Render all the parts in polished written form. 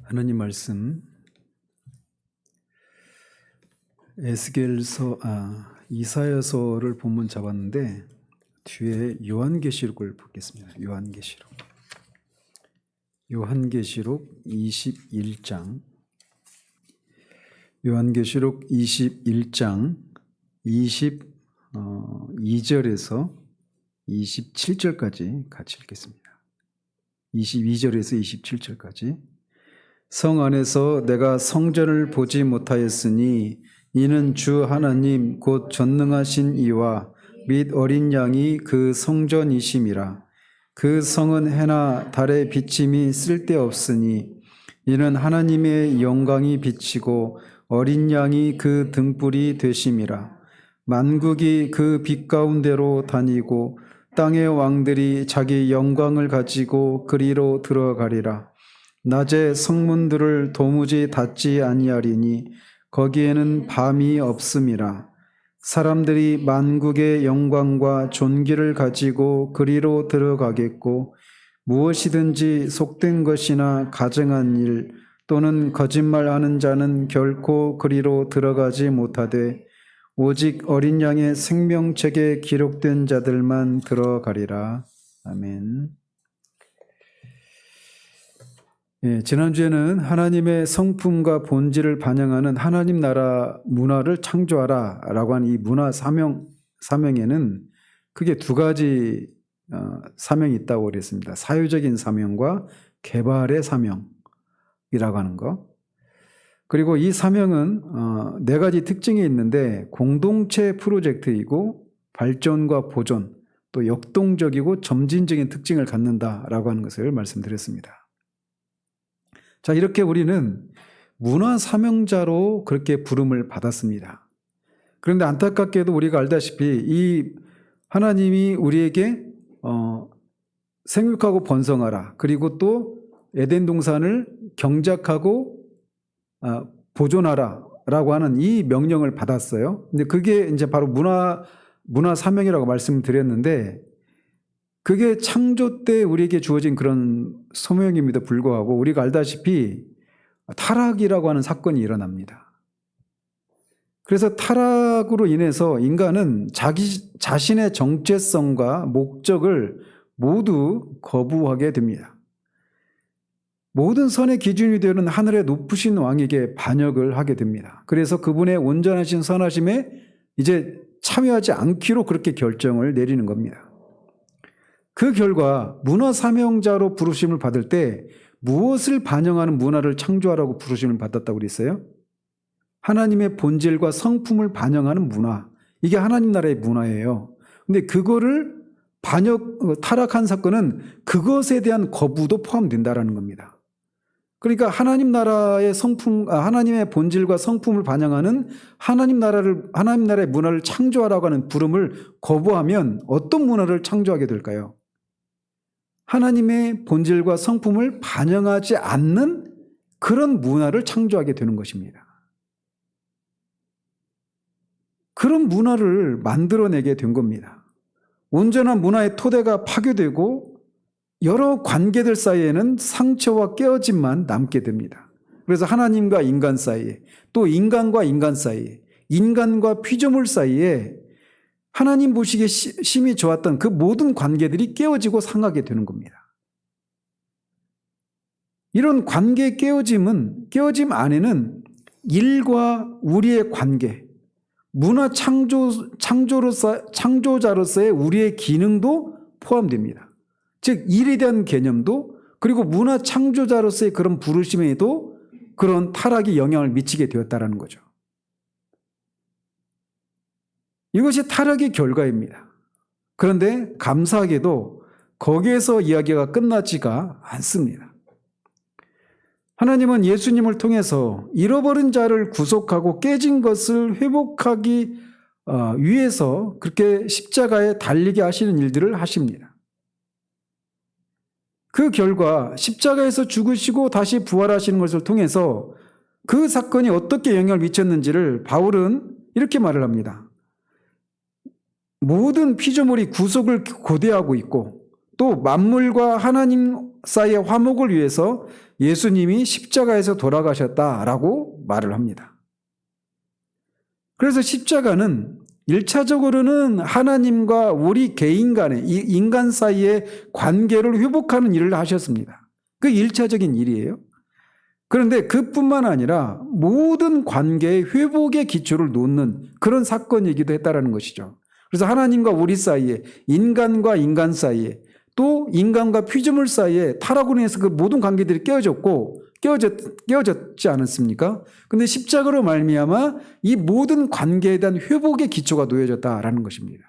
하나님 말씀 이사야서를 본문 잡았는데 뒤에 요한계시록을 보겠습니다. 요한계시록 21장 요한계시록 21장 22절에서 27절까지 같이 읽겠습니다. 22절에서 27절까지. 성 안에서 내가 성전을 보지 못하였으니 이는 주 하나님 곧 전능하신 이와 및 어린 양이 그 성전이심이라. 그 성은 해나 달의 비침이 쓸데없으니 이는 하나님의 영광이 비치고 어린 양이 그 등불이 되심이라. 만국이 그 빛 가운데로 다니고 땅의 왕들이 자기 영광을 가지고 그리로 들어가리라. 낮에 성문들을 도무지 닫지 아니하리니 거기에는 밤이 없음이라. 사람들이 만국의 영광과 존귀를 가지고 그리로 들어가겠고 무엇이든지 속된 것이나 가증한 일 또는 거짓말하는 자는 결코 그리로 들어가지 못하되 오직 어린 양의 생명책에 기록된 자들만 들어가리라. 아멘. 지난주에는 하나님의 성품과 본질을 반영하는 하나님 나라 문화를 창조하라 라고 하는 이 문화 사명에는 크게 두 가지 사명이 있다고 그랬습니다. 사유적인 사명과 개발의 사명이라고 하는 것. 그리고 이 사명은 네 가지 특징이 있는데 공동체 프로젝트이고 발전과 보존, 또 역동적이고 점진적인 특징을 갖는다라고 하는 것을 말씀드렸습니다. 자, 이렇게 우리는 문화 사명자로 그렇게 부름을 받았습니다. 그런데 안타깝게도 우리가 알다시피 이 하나님이 우리에게 생육하고 번성하라, 그리고 또 에덴 동산을 경작하고 보존하라 라고 하는 이 명령을 받았어요. 근데 그게 이제 바로 문화 사명이라고 말씀드렸는데, 그게 창조 때 우리에게 주어진 그런 소명임에도 불구하고 우리가 알다시피 타락이라고 하는 사건이 일어납니다. 그래서 타락으로 인해서 인간은 자신의 정체성과 목적을 모두 거부하게 됩니다. 모든 선의 기준이 되는 하늘의 높으신 왕에게 반역을 하게 됩니다. 그래서 그분의 온전하신 선하심에 이제 참여하지 않기로 그렇게 결정을 내리는 겁니다. 그 결과 문화 사명자로 부르심을 받을 때 무엇을 반영하는 문화를 창조하라고 부르심을 받았다고 그랬어요? 하나님의 본질과 성품을 반영하는 문화. 이게 하나님 나라의 문화예요. 근데 그거를 타락한 사건은 그것에 대한 거부도 포함된다라는 겁니다. 그러니까 하나님 나라의 하나님의 본질과 성품을 반영하는 하나님 나라의 문화를 창조하라고 하는 부름을 거부하면 어떤 문화를 창조하게 될까요? 하나님의 본질과 성품을 반영하지 않는 그런 문화를 창조하게 되는 것입니다. 그런 문화를 만들어내게 된 겁니다. 온전한 문화의 토대가 파괴되고 여러 관계들 사이에는 상처와 깨어짐만 남게 됩니다. 그래서 하나님과 인간 사이에, 또 인간과 인간 사이에, 인간과 피조물 사이에 하나님 보시기에 심히 좋았던 그 모든 관계들이 깨어지고 상하게 되는 겁니다. 이런 관계 깨어짐 안에는 일과 우리의 관계, 문화 창조자로서의 우리의 기능도 포함됩니다. 즉 일에 대한 개념도, 그리고 문화 창조자로서의 그런 부르심에도 그런 타락이 영향을 미치게 되었다는 거죠. 이것이 타락의 결과입니다. 그런데 감사하게도 거기에서 이야기가 끝나지가 않습니다. 하나님은 예수님을 통해서 잃어버린 자를 구속하고 깨진 것을 회복하기 위해서 그렇게 십자가에 달리게 하시는 일들을 하십니다. 그 결과 십자가에서 죽으시고 다시 부활하시는 것을 통해서 그 사건이 어떻게 영향을 미쳤는지를 바울은 이렇게 말을 합니다. 모든 피조물이 구속을 고대하고 있고 또 만물과 하나님 사이의 화목을 위해서 예수님이 십자가에서 돌아가셨다라고 말을 합니다. 그래서 십자가는 1차적으로는 하나님과 우리 개인 간의 이 인간 사이의 관계를 회복하는 일을 하셨습니다. 그 1차적인 일이에요. 그런데 그뿐만 아니라 모든 관계의 회복의 기초를 놓는 그런 사건이기도 했다라는 것이죠. 그래서 하나님과 우리 사이에, 인간과 인간 사이에, 또 인간과 피조물 사이에 타락으로 인해서 그 모든 관계들이 깨어졌지 않았습니까? 근데 십자가로 말미암아 이 모든 관계에 대한 회복의 기초가 놓여졌다라는 것입니다.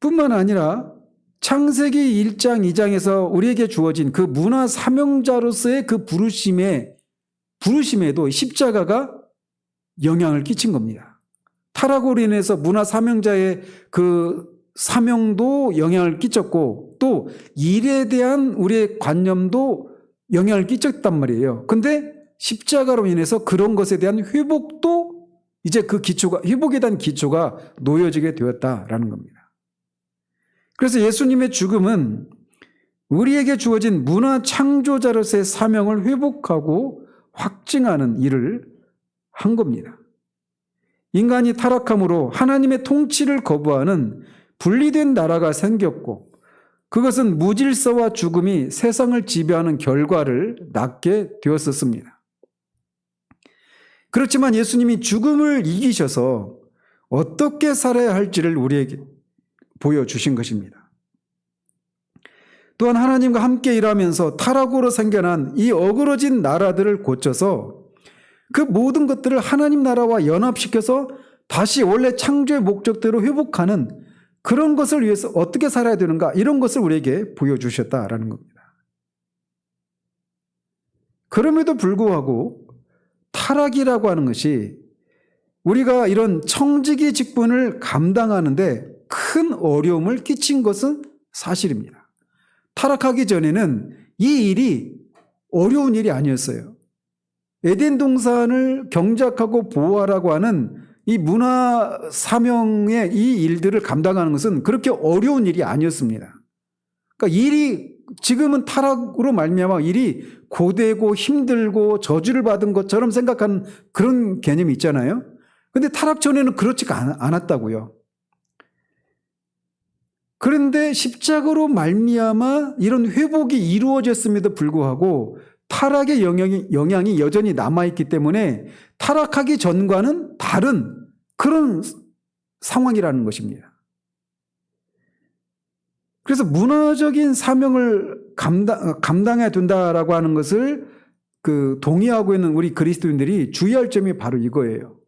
뿐만 아니라 창세기 1장, 2장에서 우리에게 주어진 그 문화 사명자로서의 그 부르심에도 십자가가 영향을 끼친 겁니다. 타락으로 인해서 문화 사명자의 그 사명도 영향을 끼쳤고 또 일에 대한 우리의 관념도 영향을 끼쳤단 말이에요. 근데 십자가로 인해서 그런 것에 대한 회복도 이제 그 기초가, 회복에 대한 기초가 놓여지게 되었다라는 겁니다. 그래서 예수님의 죽음은 우리에게 주어진 문화 창조자로서의 사명을 회복하고 확증하는 일을 한 겁니다. 인간이 타락함으로 하나님의 통치를 거부하는 분리된 나라가 생겼고 그것은 무질서와 죽음이 세상을 지배하는 결과를 낳게 되었었습니다. 그렇지만 예수님이 죽음을 이기셔서 어떻게 살아야 할지를 우리에게 보여주신 것입니다. 또한 하나님과 함께 일하면서 타락으로 생겨난 이 어그러진 나라들을 고쳐서 그 모든 것들을 하나님 나라와 연합시켜서 다시 원래 창조의 목적대로 회복하는 그런 것을 위해서 어떻게 살아야 되는가 이런 것을 우리에게 보여주셨다라는 겁니다. 그럼에도 불구하고 타락이라고 하는 것이 우리가 이런 청지기 직분을 감당하는데 큰 어려움을 끼친 것은 사실입니다. 타락하기 전에는 이 일이 어려운 일이 아니었어요. 에덴 동산을 경작하고 보호하라고 하는 이 문화 사명의 이 일들을 감당하는 것은 그렇게 어려운 일이 아니었습니다. 그러니까 일이 지금은 타락으로 말미암아 일이 고되고 힘들고 저주를 받은 것처럼 생각하는 그런 개념이 있잖아요. 그런데 타락 전에는 그렇지가 않았다고요. 그런데 십자가로 말미암아 이런 회복이 이루어졌음에도 불구하고 타락의 영향이 여전히 남아있기 때문에 타락하기 전과는 다른 그런 상황이라는 것입니다. 그래서 문화적인 사명을 감당해야 된다라고 하는 것을 동의하고 있는 우리 그리스도인들이 주의할 점이 바로 이거예요.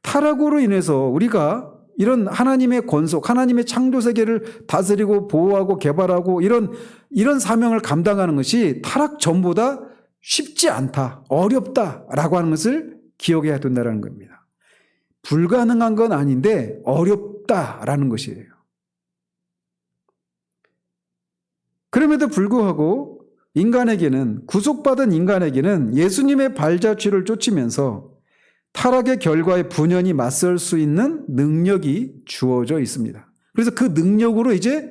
타락으로 인해서 우리가 이런 하나님의 권속, 하나님의 창조 세계를 다스리고 보호하고 개발하고 이런 사명을 감당하는 것이 타락 전보다 쉽지 않다, 어렵다라고 하는 것을 기억해야 된다는 겁니다. 불가능한 건 아닌데 어렵다라는 것이에요. 그럼에도 불구하고 구속받은 인간에게는 예수님의 발자취를 쫓으면서 타락의 결과에 분연히 맞설 수 있는 능력이 주어져 있습니다. 그래서 그 능력으로 이제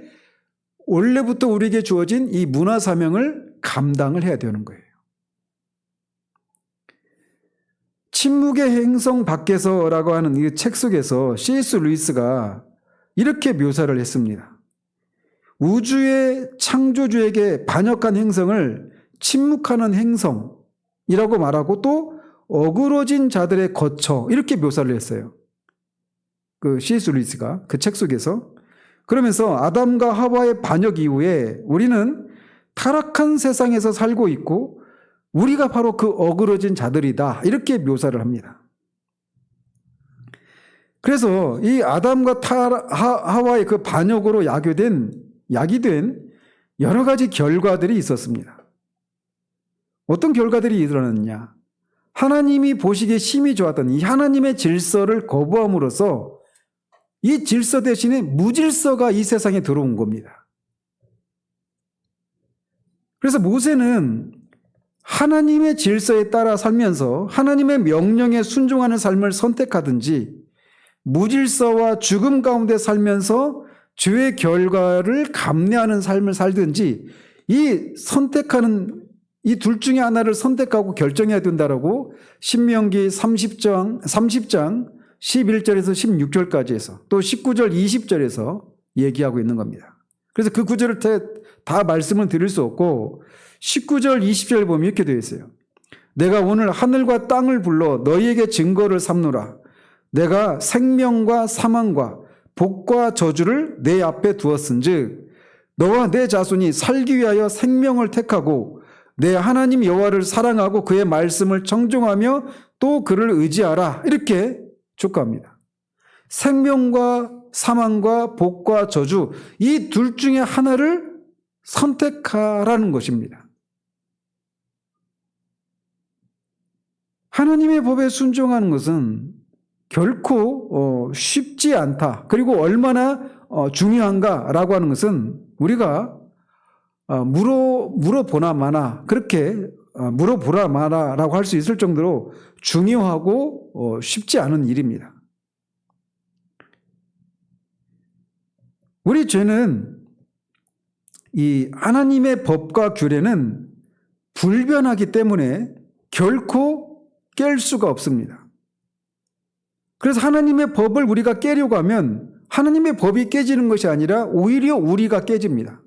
원래부터 우리에게 주어진 이 문화 사명을 감당을 해야 되는 거예요. 침묵의 행성 밖에서라고 하는 이 책 속에서 C.S. 루이스가 이렇게 묘사를 했습니다. 우주의 창조주에게 반역한 행성을 침묵하는 행성이라고 말하고 또 어그러진 자들의 거처 이렇게 묘사를 했어요. C.S. 루이스가 그 책 속에서. 그러면서 아담과 하와의 반역 이후에 우리는 타락한 세상에서 살고 있고 우리가 바로 그 어그러진 자들이다 이렇게 묘사를 합니다. 그래서 이 아담과 하와의 그 반역으로 약이 된 여러 가지 결과들이 있었습니다. 어떤 결과들이 일어났느냐? 하나님이 보시기에 심히 좋았던 이 하나님의 질서를 거부함으로써 이 질서 대신에 무질서가 이 세상에 들어온 겁니다. 그래서 모세는 하나님의 질서에 따라 살면서 하나님의 명령에 순종하는 삶을 선택하든지 무질서와 죽음 가운데 살면서 죄의 결과를 감내하는 삶을 살든지 이 선택하는 이 둘 중에 하나를 선택하고 결정해야 된다라고 신명기 30장 11절에서 16절까지 해서 또 19절 20절에서 얘기하고 있는 겁니다. 그래서 그 구절을 다 말씀을 드릴 수 없고 19절 20절 보면 이렇게 되어 있어요. 내가 오늘 하늘과 땅을 불러 너희에게 증거를 삼노라. 내가 생명과 사망과 복과 저주를 내 앞에 두었은즉 너와 내 자손이 살기 위하여 생명을 택하고 내 하나님 여호와를 사랑하고 그의 말씀을 청종하며 또 그를 의지하라. 이렇게 축구합니다. 생명과 사망과 복과 저주 이 둘 중에 하나를 선택하라는 것입니다. 하나님의 법에 순종하는 것은 결코 쉽지 않다. 그리고 얼마나 중요한가라고 하는 것은 우리가 물어보나 마나 그렇게 물어보라 마나라고 할 수 있을 정도로 중요하고 쉽지 않은 일입니다. 우리 죄는 이 하나님의 법과 규례는 불변하기 때문에 결코 깰 수가 없습니다. 그래서 하나님의 법을 우리가 깨려고 하면 하나님의 법이 깨지는 것이 아니라 오히려 우리가 깨집니다.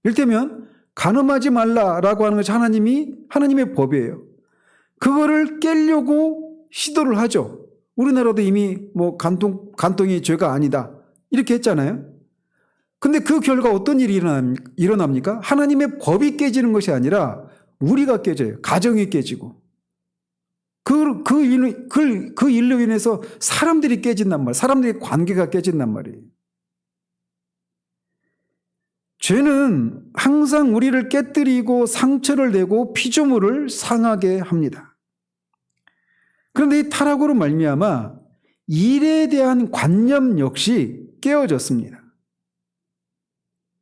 이를테면 간음하지 말라라고 하는 것이 하나님의 법이에요. 그거를 깨려고 시도를 하죠. 우리나라도 이미 간통이 죄가 아니다 이렇게 했잖아요. 근데 그 결과 어떤 일이 일어납니까? 하나님의 법이 깨지는 것이 아니라 우리가 깨져요. 가정이 깨지고. 그 일로 인해서 사람들이 깨진단 말이에요. 사람들의 관계가 깨진단 말이에요. 죄는 항상 우리를 깨뜨리고 상처를 내고 피조물을 상하게 합니다. 그런데 이 타락으로 말미암아 일에 대한 관념 역시 깨어졌습니다.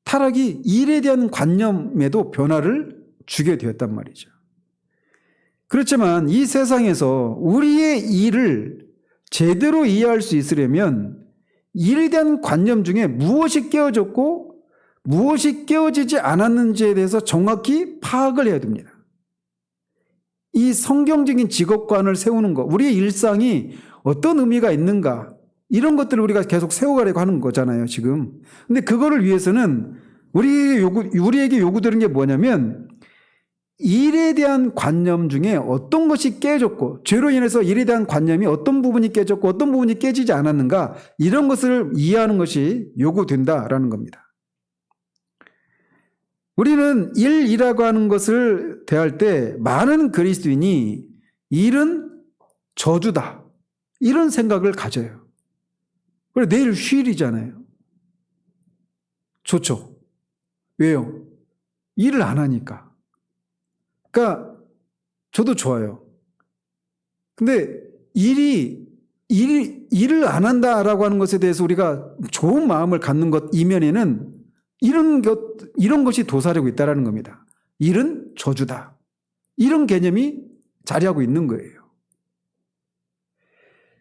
타락이 일에 대한 관념에도 변화를 주게 되었단 말이죠. 그렇지만 이 세상에서 우리의 일을 제대로 이해할 수 있으려면 일에 대한 관념 중에 무엇이 깨어졌고 무엇이 깨어지지 않았는지에 대해서 정확히 파악을 해야 됩니다. 이 성경적인 직업관을 세우는 것, 우리의 일상이 어떤 의미가 있는가 이런 것들을 우리가 계속 세워가려고 하는 거잖아요, 지금. 근데 그거를 위해서는 우리에게 요구되는 게 뭐냐면 일에 대한 관념 중에 어떤 것이 깨졌고 죄로 인해서 일에 대한 관념이 어떤 부분이 깨졌고 어떤 부분이 깨지지 않았는가 이런 것을 이해하는 것이 요구된다라는 겁니다. 우리는 일이라고 하는 것을 대할 때 많은 그리스도인이 일은 저주다 이런 생각을 가져요. 그래 내일 휴일이잖아요. 좋죠. 왜요? 일을 안 하니까. 그러니까 저도 좋아요. 근데 일을 안 한다라고 하는 것에 대해서 우리가 좋은 마음을 갖는 것 이면에는 이런 것이 도사리고 있다는 겁니다. 일은 저주다. 이런 개념이 자리하고 있는 거예요.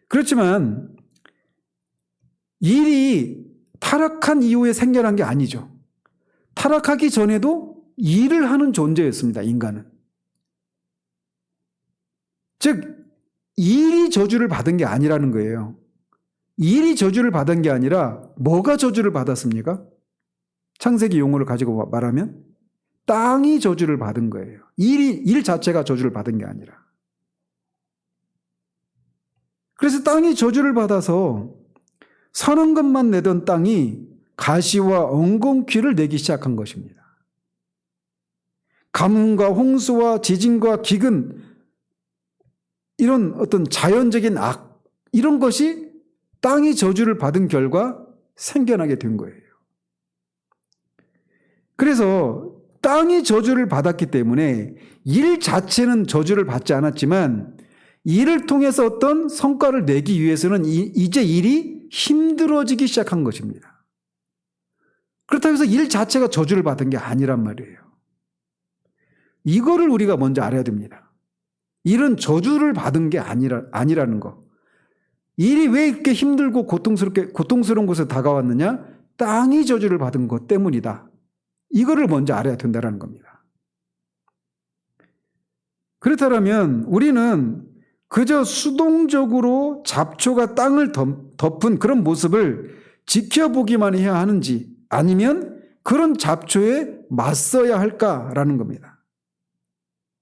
그렇지만 일이 타락한 이후에 생겨난 게 아니죠. 타락하기 전에도 일을 하는 존재였습니다. 인간은. 즉 일이 저주를 받은 게 아니라는 거예요. 일이 저주를 받은 게 아니라 뭐가 저주를 받았습니까? 창세기 용어를 가지고 말하면 땅이 저주를 받은 거예요. 일 자체가 저주를 받은 게 아니라. 그래서 땅이 저주를 받아서 선한 것만 내던 땅이 가시와 엉겅퀴를 내기 시작한 것입니다. 가뭄과 홍수와 지진과 기근 이런 어떤 자연적인 악 이런 것이 땅이 저주를 받은 결과 생겨나게 된 거예요. 그래서 땅이 저주를 받았기 때문에 일 자체는 저주를 받지 않았지만 일을 통해서 어떤 성과를 내기 위해서는 이제 일이 힘들어지기 시작한 것입니다. 그렇다고 해서 일 자체가 저주를 받은 게 아니란 말이에요. 이거를 우리가 먼저 알아야 됩니다. 일은 저주를 받은 게 아니라는 거. 일이 왜 이렇게 힘들고 고통스러운 곳에 다가왔느냐? 땅이 저주를 받은 것 때문이다. 이거를 먼저 알아야 된다는 겁니다. 그렇다면 우리는 그저 수동적으로 잡초가 땅을 덮은 그런 모습을 지켜보기만 해야 하는지 아니면 그런 잡초에 맞서야 할까라는 겁니다.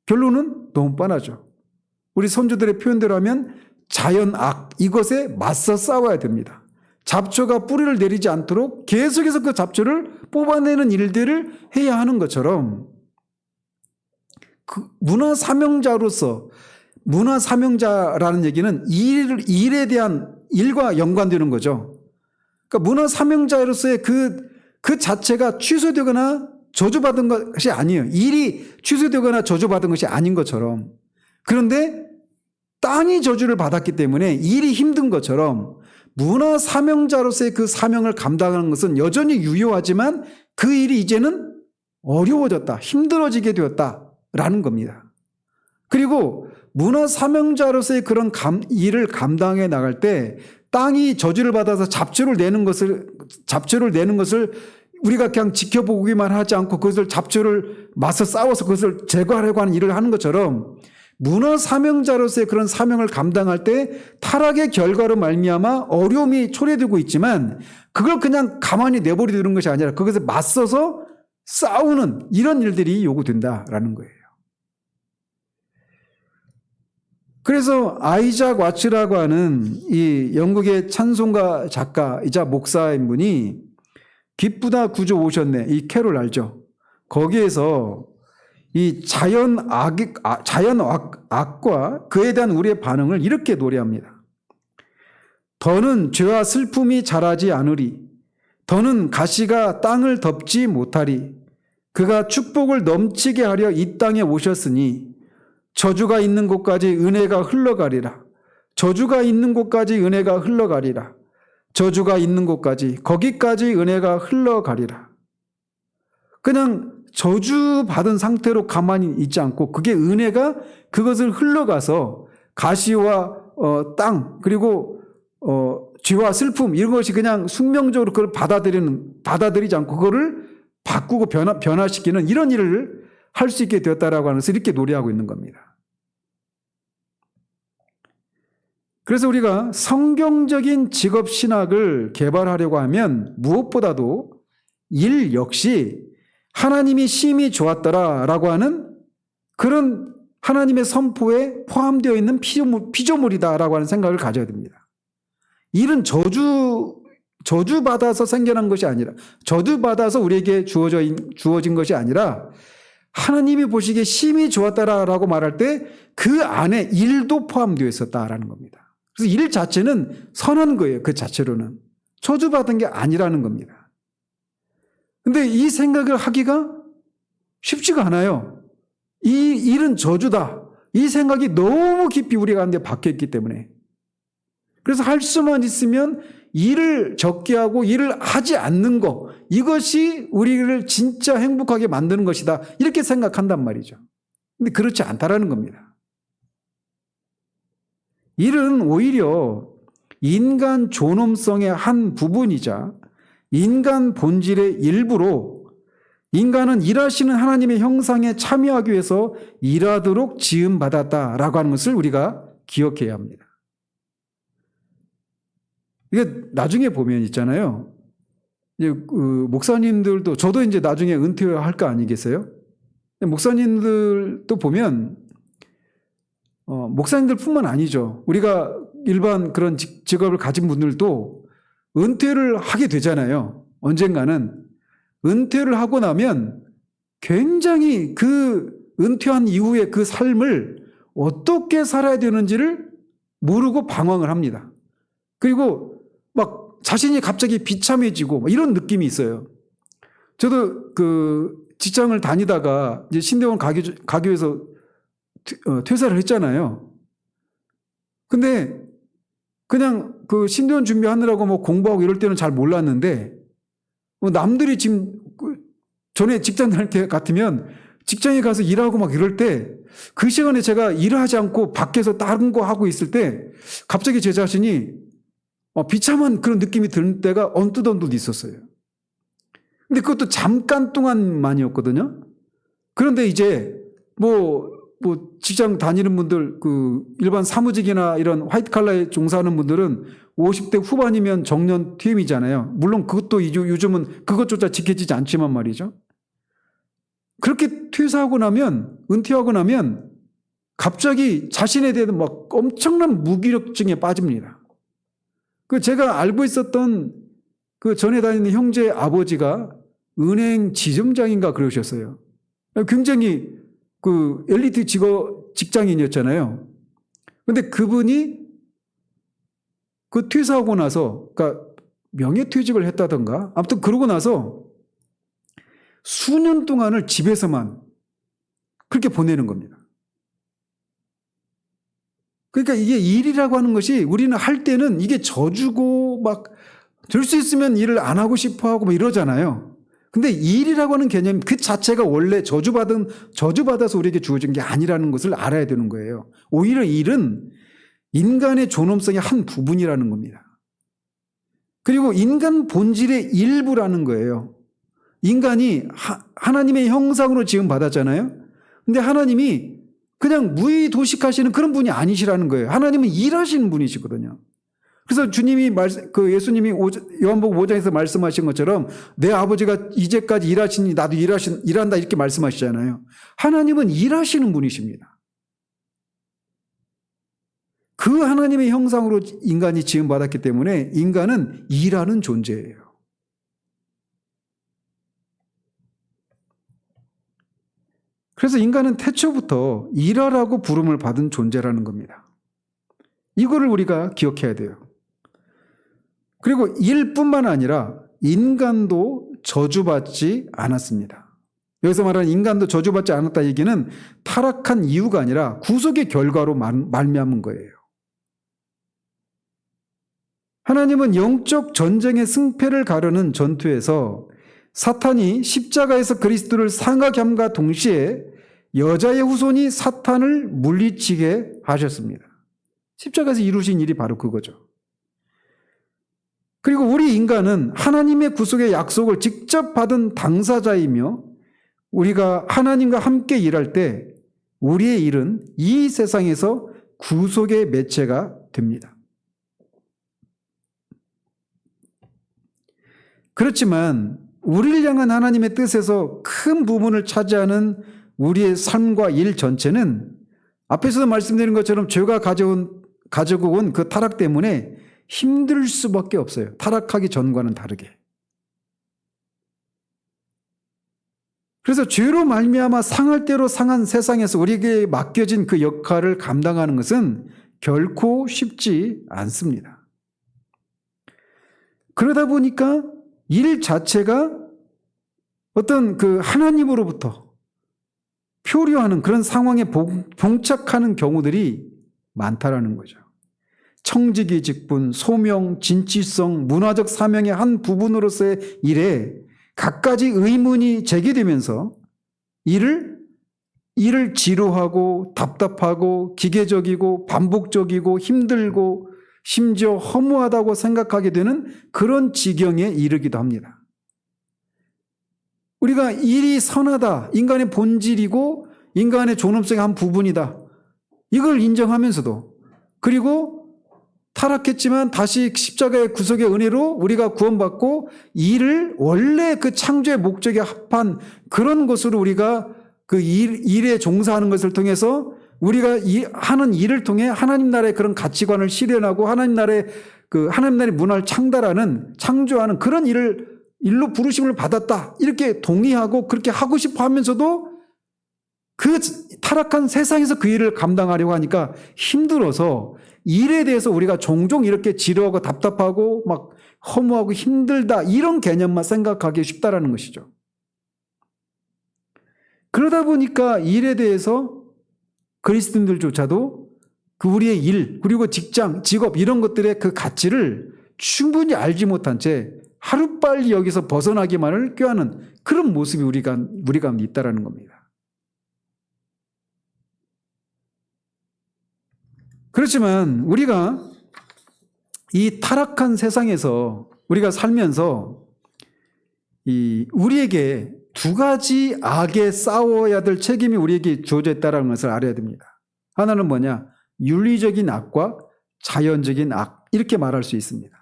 결론은 너무 뻔하죠. 우리 선조들의 표현대로 하면 자연악, 이것에 맞서 싸워야 됩니다. 잡초가 뿌리를 내리지 않도록 계속해서 그 잡초를 뽑아내는 일들을 해야 하는 것처럼 그 문화사명자라는 얘기는 일에 대한 일과 연관되는 거죠. 그러니까 문화사명자로서의 그 자체가 취소되거나 저주받은 것이 아니에요. 일이 취소되거나 저주받은 것이 아닌 것처럼. 그런데 땅이 저주를 받았기 때문에 일이 힘든 것처럼 문화사명자로서의 그 사명을 감당하는 것은 여전히 유효하지만 그 일이 이제는 어려워졌다, 힘들어지게 되었다라는 겁니다. 그리고 문화사명자로서의 그런 일을 감당해 나갈 때 땅이 저주를 받아서 잡초를 내는 것을 우리가 그냥 지켜보기만 하지 않고 그것을 잡초를 맞서 싸워서 그것을 제거하려고 하는 일을 하는 것처럼 문화사명자로서의 그런 사명을 감당할 때 타락의 결과로 말미암아 어려움이 초래되고 있지만 그걸 그냥 가만히 내버려두는 것이 아니라 그것에 맞서서 싸우는 이런 일들이 요구된다라는 거예요. 그래서 아이작 와츠라고 하는 이 영국의 찬송가 작가이자 목사인 분이 기쁘다 구주 오셨네, 이 캐롤 알죠? 거기에서 이 자연악과 그에 대한 우리의 반응을 이렇게 노래합니다. 더는 죄와 슬픔이 자라지 않으리. 더는 가시가 땅을 덮지 못하리. 그가 축복을 넘치게 하려 이 땅에 오셨으니 저주가 있는 곳까지 은혜가 흘러가리라. 저주가 있는 곳까지 은혜가 흘러가리라. 저주가 있는 곳까지 거기까지 은혜가 흘러가리라. 그냥 저주받은 상태로 가만히 있지 않고 그게 은혜가 그것을 흘러가서 가시와 땅 그리고 죄와 슬픔 이런 것이 그냥 숙명적으로 그걸 받아들이지 않고 그거를 바꾸고 변화시키는 이런 일을 할 수 있게 되었다라고 하면서 이렇게 노래하고 있는 겁니다. 그래서 우리가 성경적인 직업 신학을 개발하려고 하면 무엇보다도 일 역시 하나님이 심히 좋았더라라고 하는 그런 하나님의 선포에 포함되어 있는 피조물이다라고 하는 생각을 가져야 됩니다. 일은 저주받아서 생겨난 것이 아니라 저주받아서 우리에게 주어진 것이 아니라 하나님이 보시기에 심히 좋았다라고 말할 때 그 안에 일도 포함되어 있었다라는 겁니다. 그래서 일 자체는 선한 거예요. 그 자체로는. 저주받은 게 아니라는 겁니다. 근데 이 생각을 하기가 쉽지가 않아요. 이 일은 저주다. 이 생각이 너무 깊이 우리 가운데 박혀있기 때문에. 그래서 할 수만 있으면 일을 적게 하고 일을 하지 않는 것, 이것이 우리를 진짜 행복하게 만드는 것이다. 이렇게 생각한단 말이죠. 근데 그렇지 않다라는 겁니다. 일은 오히려 인간 존엄성의 한 부분이자 인간 본질의 일부로 인간은 일하시는 하나님의 형상에 참여하기 위해서 일하도록 지음받았다라고 하는 것을 우리가 기억해야 합니다. 이게 나중에 보면 있잖아요. 이제 목사님들도 저도 이제 나중에 은퇴할 거 아니겠어요? 목사님들도 보면 목사님들뿐만 아니죠. 우리가 일반 그런 직업을 가진 분들도 은퇴를 하게 되잖아요. 언젠가는 은퇴를 하고 나면 굉장히 그 은퇴한 이후의 그 삶을 어떻게 살아야 되는지를 모르고 방황을 합니다. 그리고 막 자신이 갑자기 비참해지고 이런 느낌이 있어요. 저도 그 직장을 다니다가 이제 신대원 가교에서 퇴사를 했잖아요. 근데 그냥 그 신대원 준비하느라고 뭐 공부하고 이럴 때는 잘 몰랐는데 남들이 지금 전에 직장 다닐 때 같으면 직장에 가서 일하고 막 이럴 때 그 시간에 제가 일을 하지 않고 밖에서 다른 거 하고 있을 때 갑자기 제 자신이 비참한 그런 느낌이 드는 때가 언뜻 있었어요. 근데 그것도 잠깐 동안만이었거든요. 그런데 이제 뭐 직장 다니는 분들, 그 일반 사무직이나 이런 화이트 칼라에 종사하는 분들은 50대 후반이면 정년 퇴임이잖아요. 물론 그것도 요즘은 그것조차 지켜지지 않지만 말이죠. 그렇게 퇴사하고 나면, 은퇴하고 나면 갑자기 자신에 대한 막 엄청난 무기력증에 빠집니다. 그 제가 알고 있었던 그 전에 다니는 형제 아버지가 은행 지점장인가 그러셨어요. 굉장히 그 엘리트 직장인이었잖아요. 근데 그분이 그 퇴사하고 나서, 그러니까 명예퇴직을 했다던가, 아무튼 그러고 나서 수년 동안을 집에서만 그렇게 보내는 겁니다. 그러니까 이게 일이라고 하는 것이 우리는 할 때는 이게 저주고 막 될 수 있으면 일을 안 하고 싶어 하고 뭐 이러잖아요. 근데 일이라고 하는 개념 그 자체가 원래 저주받아서 우리에게 주어진 게 아니라는 것을 알아야 되는 거예요. 오히려 일은 인간의 존엄성의 한 부분이라는 겁니다. 그리고 인간 본질의 일부라는 거예요. 인간이 하나님의 형상으로 지음 받았잖아요. 근데 하나님이 그냥 무의도식하시는 그런 분이 아니시라는 거예요. 하나님은 일하시는 분이시거든요. 그래서 예수님이 요한복음 5장에서 말씀하신 것처럼 내 아버지가 이제까지 일하시니 나도 일한다 이렇게 말씀하시잖아요. 하나님은 일하시는 분이십니다. 그 하나님의 형상으로 인간이 지음받았기 때문에 인간은 일하는 존재예요. 그래서 인간은 태초부터 일하라고 부름을 받은 존재라는 겁니다. 이거를 우리가 기억해야 돼요. 그리고 일뿐만 아니라 인간도 저주받지 않았습니다. 여기서 말하는 인간도 저주받지 않았다 얘기는 타락한 이유가 아니라 구속의 결과로 말미암은 거예요. 하나님은 영적 전쟁의 승패를 가르는 전투에서 사탄이 십자가에서 그리스도를 상하게 함과 동시에 여자의 후손이 사탄을 물리치게 하셨습니다. 십자가에서 이루신 일이 바로 그거죠. 그리고 우리 인간은 하나님의 구속의 약속을 직접 받은 당사자이며 우리가 하나님과 함께 일할 때 우리의 일은 이 세상에서 구속의 매체가 됩니다. 그렇지만 우리를 향한 하나님의 뜻에서 큰 부분을 차지하는 우리의 삶과 일 전체는 앞에서도 말씀드린 것처럼 죄가 가지고 온 그 타락 때문에 힘들 수밖에 없어요. 타락하기 전과는 다르게. 그래서 죄로 말미암아 상할 대로 상한 세상에서 우리에게 맡겨진 그 역할을 감당하는 것은 결코 쉽지 않습니다. 그러다 보니까 일 자체가 어떤 그 하나님으로부터 표류하는 그런 상황에 봉착하는 경우들이 많다라는 거죠. 청지기 직분, 소명, 진취성, 문화적 사명의 한 부분으로서의 일에 갖가지 의문이 제기되면서 일을 지루하고 답답하고 기계적이고 반복적이고 힘들고 심지어 허무하다고 생각하게 되는 그런 지경에 이르기도 합니다. 우리가 일이 선하다, 인간의 본질이고 인간의 존엄성의 한 부분이다. 이걸 인정하면서도 그리고 타락했지만 다시 십자가의 구속의 은혜로 우리가 구원받고 일을 원래 그 창조의 목적에 합한 그런 것으로 우리가 그 일에 종사하는 것을 통해서 우리가 하는 일을 통해 하나님 나라의 그런 가치관을 실현하고 하나님 나라의 문화를 창조하는 그런 일로 부르심을 받았다. 이렇게 동의하고 그렇게 하고 싶어 하면서도 그 타락한 세상에서 그 일을 감당하려고 하니까 힘들어서 일에 대해서 우리가 종종 이렇게 지루하고 답답하고 막 허무하고 힘들다 이런 개념만 생각하기 쉽다라는 것이죠. 그러다 보니까 일에 대해서 그리스도인들조차도 그 우리의 일 그리고 직장, 직업 이런 것들의 그 가치를 충분히 알지 못한 채 하루빨리 여기서 벗어나기만을 꾀하는 그런 모습이 우리 가운데 있다라는 겁니다. 그렇지만 우리가 이 타락한 세상에서 우리가 살면서 우리에게 두 가지 악에 싸워야 될 책임이 우리에게 주어져 있다는 것을 알아야 됩니다. 하나는 뭐냐? 윤리적인 악과 자연적인 악, 이렇게 말할 수 있습니다.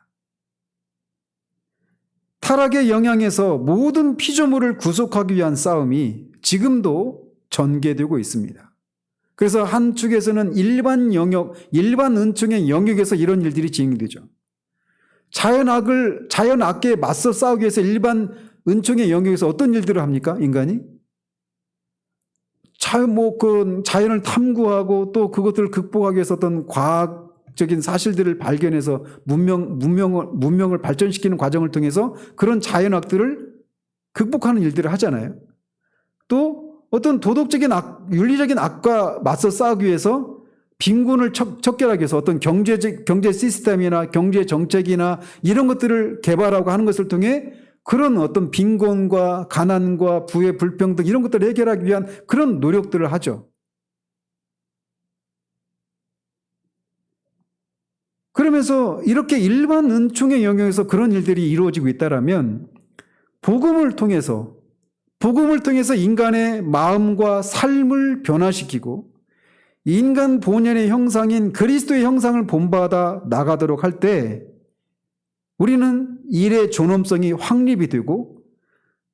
타락의 영향에서 모든 피조물을 구속하기 위한 싸움이 지금도 전개되고 있습니다. 그래서 한 축에서는 일반 은총의 영역에서 이런 일들이 진행되죠. 자연 악에 맞서 싸우기 위해서 일반 은총의 영역에서 어떤 일들을 합니까? 인간이? 자연을 탐구하고 또 그것들을 극복하기 위해서 어떤 과학적인 사실들을 발견해서 문명을 발전시키는 과정을 통해서 그런 자연악들을 극복하는 일들을 하잖아요. 또 어떤 도덕적인 악, 윤리적인 악과 맞서 싸우기 위해서 빈곤을 척결하기 위해서 어떤 경제 시스템이나 경제 정책이나 이런 것들을 개발하고 하는 것을 통해 그런 어떤 빈곤과 가난과 부의 불평등 이런 것들을 해결하기 위한 그런 노력들을 하죠. 그러면서 이렇게 일반 은총의 영역에서 그런 일들이 이루어지고 있다면 복음을 통해서 인간의 마음과 삶을 변화시키고 인간 본연의 형상인 그리스도의 형상을 본받아 나가도록 할 때 우리는 일의 존엄성이 확립이 되고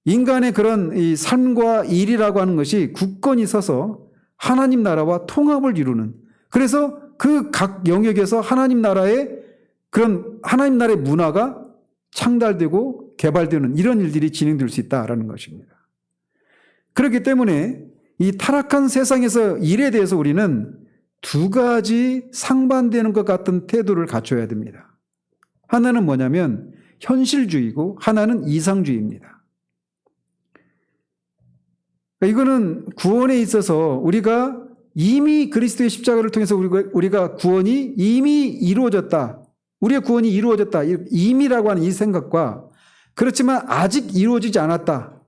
인간의 그런 이 삶과 일이라고 하는 것이 굳건히 서서 하나님 나라와 통합을 이루는, 그래서 그 각 영역에서 하나님 나라의 문화가 창달되고 개발되는 이런 일들이 진행될 수 있다라는 것입니다. 그렇기 때문에 이 타락한 세상에서 일에 대해서 우리는 두 가지 상반되는 것 같은 태도를 갖춰야 됩니다. 하나는 뭐냐면 현실주의고 하나는 이상주의입니다. 이거는 구원에 있어서 우리가 이미 그리스도의 십자가를 통해서 우리가 구원이 이미 이루어졌다. 우리의 구원이 이루어졌다. 이미라고 하는 이 생각과 그렇지만 아직 이루어지지 않았다.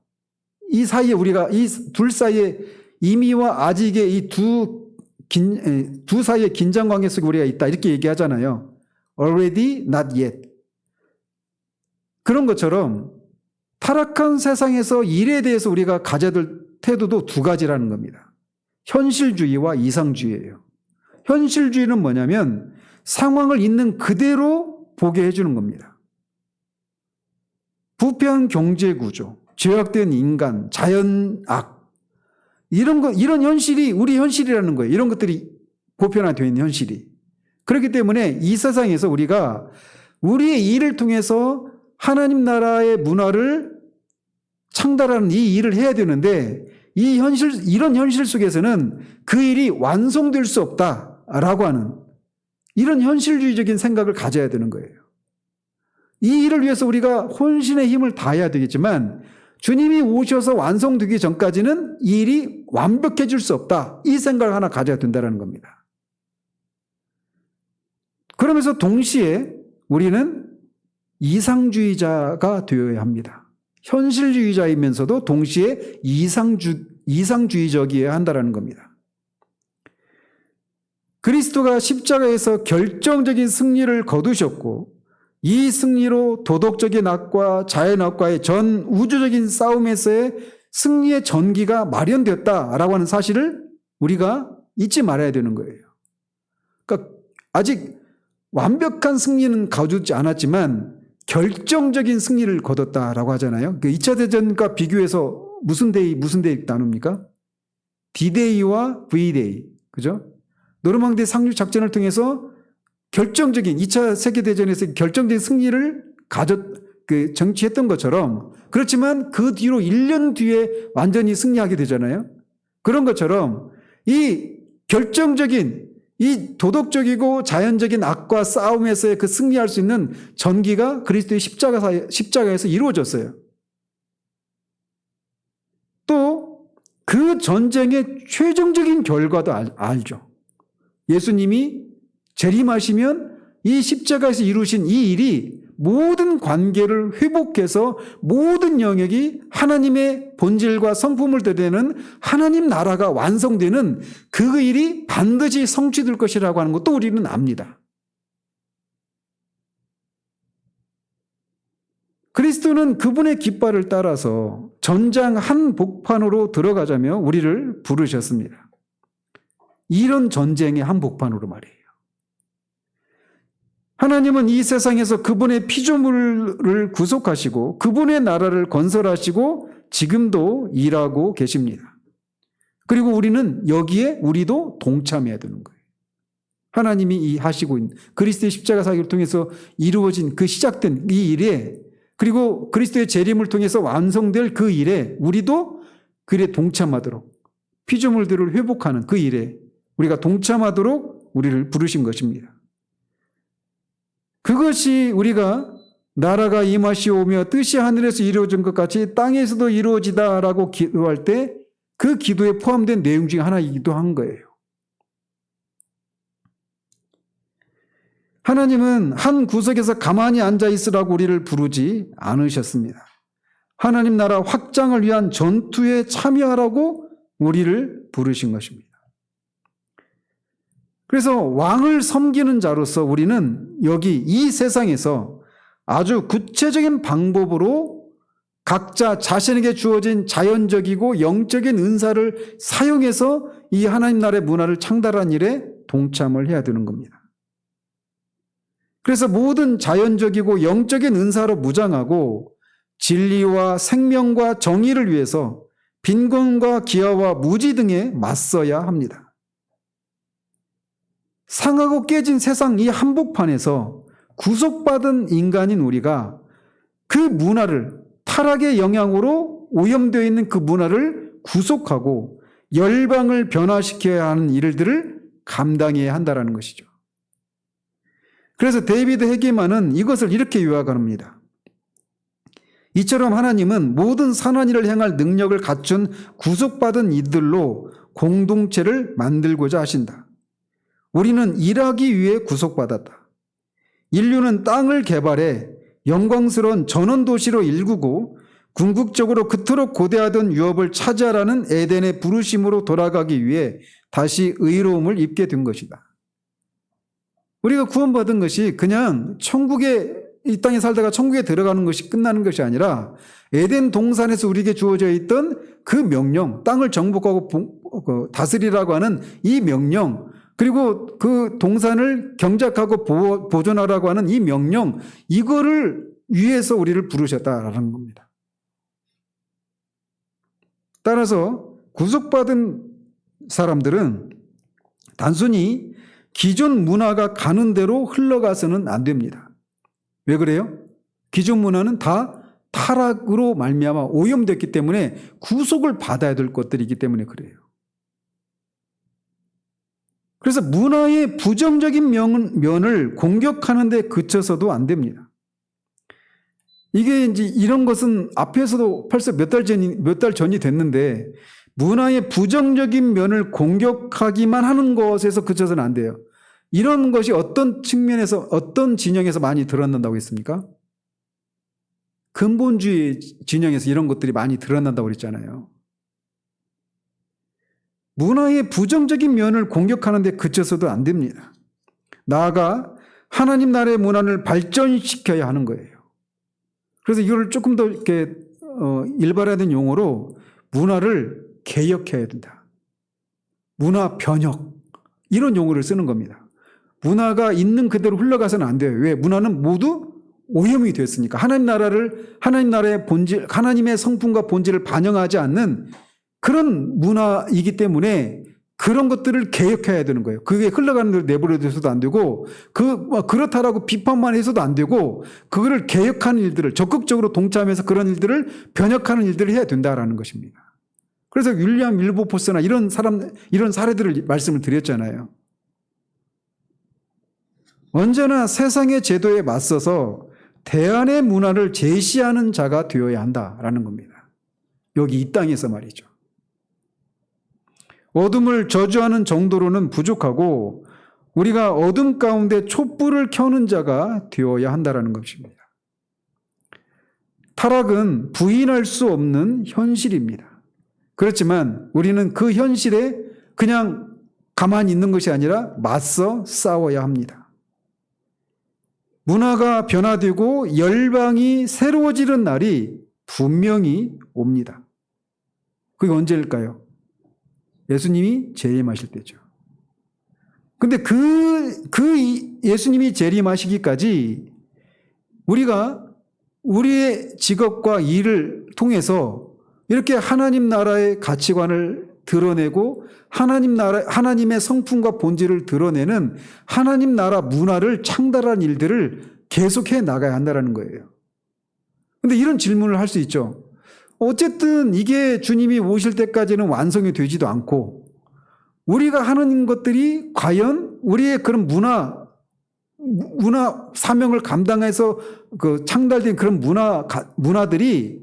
이 사이에 이 둘 사이에 이미와 아직의 이 두 사이의 긴장 관계 속에 우리가 있다. 이렇게 얘기하잖아요. Already, not yet. 그런 것처럼 타락한 세상에서 일에 대해서 우리가 가져야 될 태도도 두 가지라는 겁니다. 현실주의와 이상주의예요. 현실주의는 뭐냐면 상황을 있는 그대로 보게 해주는 겁니다. 부패한 경제구조, 죄악된 인간, 자연악, 이런 현실이 우리 현실이라는 거예요. 이런 것들이 보편화되어 있는 현실이. 그렇기 때문에 이 세상에서 우리가 우리의 일을 통해서 하나님 나라의 문화를 창달하는 이 일을 해야 되는데 이런 현실 속에서는 그 일이 완성될 수 없다라고 하는 이런 현실주의적인 생각을 가져야 되는 거예요. 이 일을 위해서 우리가 혼신의 힘을 다해야 되겠지만 주님이 오셔서 완성되기 전까지는 이 일이 완벽해질 수 없다. 이 생각을 하나 가져야 된다는 겁니다. 그러면서 동시에 우리는 이상주의자가 되어야 합니다. 현실주의자이면서도 동시에 이상주의적이어야 한다는 겁니다. 그리스도가 십자가에서 결정적인 승리를 거두셨고 이 승리로 도덕적인 악과 자연악과의 전 우주적인 싸움에서의 승리의 전기가 마련되었다라고 하는 사실을 우리가 잊지 말아야 되는 거예요. 그러니까 아직 완벽한 승리는 거두지 않았지만 결정적인 승리를 거뒀다라고 하잖아요. 그 2차 대전과 비교해서 무슨 데이 나눕니까? D-Day와 V-Day. 그죠? 노르망디 상륙 작전을 통해서 결정적인 2차 세계대전에서 결정적인 승리를 정치했던 것처럼, 그렇지만 그 뒤로 1년 뒤에 완전히 승리하게 되잖아요. 그런 것처럼 이 결정적인 이 도덕적이고 자연적인 악과 싸움에서의 그 승리할 수 있는 전기가 그리스도의 십자가에서 이루어졌어요. 또 그 전쟁의 최종적인 결과도 알죠. 예수님이 재림하시면 이 십자가에서 이루신 이 일이 모든 관계를 회복해서 모든 영역이 하나님의 본질과 성품을 드러내는 하나님 나라가 완성되는 그 일이 반드시 성취될 것이라고 하는 것도 우리는 압니다. 그리스도는 그분의 깃발을 따라서 전장 한복판으로 들어가자며 우리를 부르셨습니다. 이런 전쟁의 한복판으로 말이에요. 하나님은 이 세상에서 그분의 피조물을 구속하시고 그분의 나라를 건설하시고 지금도 일하고 계십니다. 그리고 우리는 여기에 우리도 동참해야 되는 거예요. 하나님이 이 하시고 있는 그리스도의 십자가 사역을 통해서 이루어진 그 시작된 이 일에, 그리고 그리스도의 재림을 통해서 완성될 그 일에 우리도 그 일에 동참하도록, 피조물들을 회복하는 그 일에 우리가 동참하도록 우리를 부르신 것입니다. 그것이 우리가 나라가 임하시오며 뜻이 하늘에서 이루어진 것 같이 땅에서도 이루어지다라고 기도할 때 그 기도에 포함된 내용 중에 하나이기도 한 거예요. 하나님은 한 구석에서 가만히 앉아 있으라고 우리를 부르지 않으셨습니다. 하나님 나라 확장을 위한 전투에 참여하라고 우리를 부르신 것입니다. 그래서 왕을 섬기는 자로서 우리는 여기 이 세상에서 아주 구체적인 방법으로 각자 자신에게 주어진 자연적이고 영적인 은사를 사용해서 이 하나님 나라의 문화를 창달한 일에 동참을 해야 되는 겁니다. 그래서 모든 자연적이고 영적인 은사로 무장하고 진리와 생명과 정의를 위해서 빈곤과 기아와 무지 등에 맞서야 합니다. 상하고 깨진 세상 이 한복판에서 구속받은 인간인 우리가 그 문화를, 타락의 영향으로 오염되어 있는 그 문화를 구속하고 열방을 변화시켜야 하는 일들을 감당해야 한다는 것이죠. 그래서 데이비드 헤게만은 이것을 이렇게 요약합니다. 이처럼 하나님은 모든 선한 일을 행할 능력을 갖춘 구속받은 이들로 공동체를 만들고자 하신다. 우리는 일하기 위해 구속받았다. 인류는 땅을 개발해 영광스러운 전원도시로 일구고 궁극적으로 그토록 고대하던 유업을 차지하라는 에덴의 부르심으로 돌아가기 위해 다시 의로움을 입게 된 것이다. 우리가 구원받은 것이 그냥 천국에, 이 땅에 살다가 천국에 들어가는 것이 끝나는 것이 아니라 에덴 동산에서 우리에게 주어져 있던 그 명령, 땅을 정복하고 다스리라고 하는 이 명령, 그리고 그 동산을 경작하고 보존하라고 하는 이 명령, 이거를 위해서 우리를 부르셨다라는 겁니다. 따라서 구속받은 사람들은 단순히 기존 문화가 가는 대로 흘러가서는 안 됩니다. 왜 그래요? 기존 문화는 다 타락으로 말미암아 오염됐기 때문에 구속을 받아야 될 것들이기 때문에 그래요. 그래서 문화의 부정적인 면을 공격하는 데 그쳐서도 안 됩니다. 이게 이제 이런 것은 앞에서도 벌써 몇 달 전이 됐는데, 문화의 부정적인 면을 공격하기만 하는 것에서 그쳐서는 안 돼요. 이런 것이 어떤 측면에서, 어떤 진영에서 많이 드러난다고 했습니까? 근본주의 진영에서 이런 것들이 많이 드러난다고 그랬잖아요. 문화의 부정적인 면을 공격하는 데 그쳐서도 안 됩니다. 나아가 하나님 나라의 문화를 발전시켜야 하는 거예요. 그래서 이걸 조금 더 이렇게 일반화된 용어로 문화를 개혁해야 된다. 문화 변혁, 이런 용어를 쓰는 겁니다. 문화가 있는 그대로 흘러가서는 안 돼요. 왜? 문화는 모두 오염이 됐으니까. 하나님 나라의 본질, 하나님의 성품과 본질을 반영하지 않는 그런 문화이기 때문에 그런 것들을 개혁해야 되는 거예요. 그게 흘러가는 대로 내버려둬서도 안 되고, 그렇다라고 비판만 해서도 안 되고, 그거를 개혁하는 일들을 적극적으로 동참해서 그런 일들을 변혁하는 일들을 해야 된다라는 것입니다. 그래서 윌리엄 윌버포스나 이런 사례들을 말씀을 드렸잖아요. 언제나 세상의 제도에 맞서서 대안의 문화를 제시하는 자가 되어야 한다라는 겁니다. 여기 이 땅에서 말이죠. 어둠을 저주하는 정도로는 부족하고 우리가 어둠 가운데 촛불을 켜는 자가 되어야 한다는 것입니다. 타락은 부인할 수 없는 현실입니다. 그렇지만 우리는 그 현실에 그냥 가만히 있는 것이 아니라 맞서 싸워야 합니다. 문화가 변화되고 열방이 새로워지는 날이 분명히 옵니다. 그게 언제일까요? 예수님이 재림하실 때죠. 근데 그 예수님이 재림하시기까지 우리가 우리의 직업과 일을 통해서 이렇게 하나님 나라의 가치관을 드러내고 하나님의 성품과 본질을 드러내는 하나님 나라 문화를 창달한 일들을 계속해 나가야 한다는 거예요. 근데 이런 질문을 할 수 있죠. 어쨌든 이게 주님이 오실 때까지는 완성이 되지도 않고 우리가 하는 것들이 과연 우리의 그런 문화 사명을 감당해서 그 창달된 그런 문화들이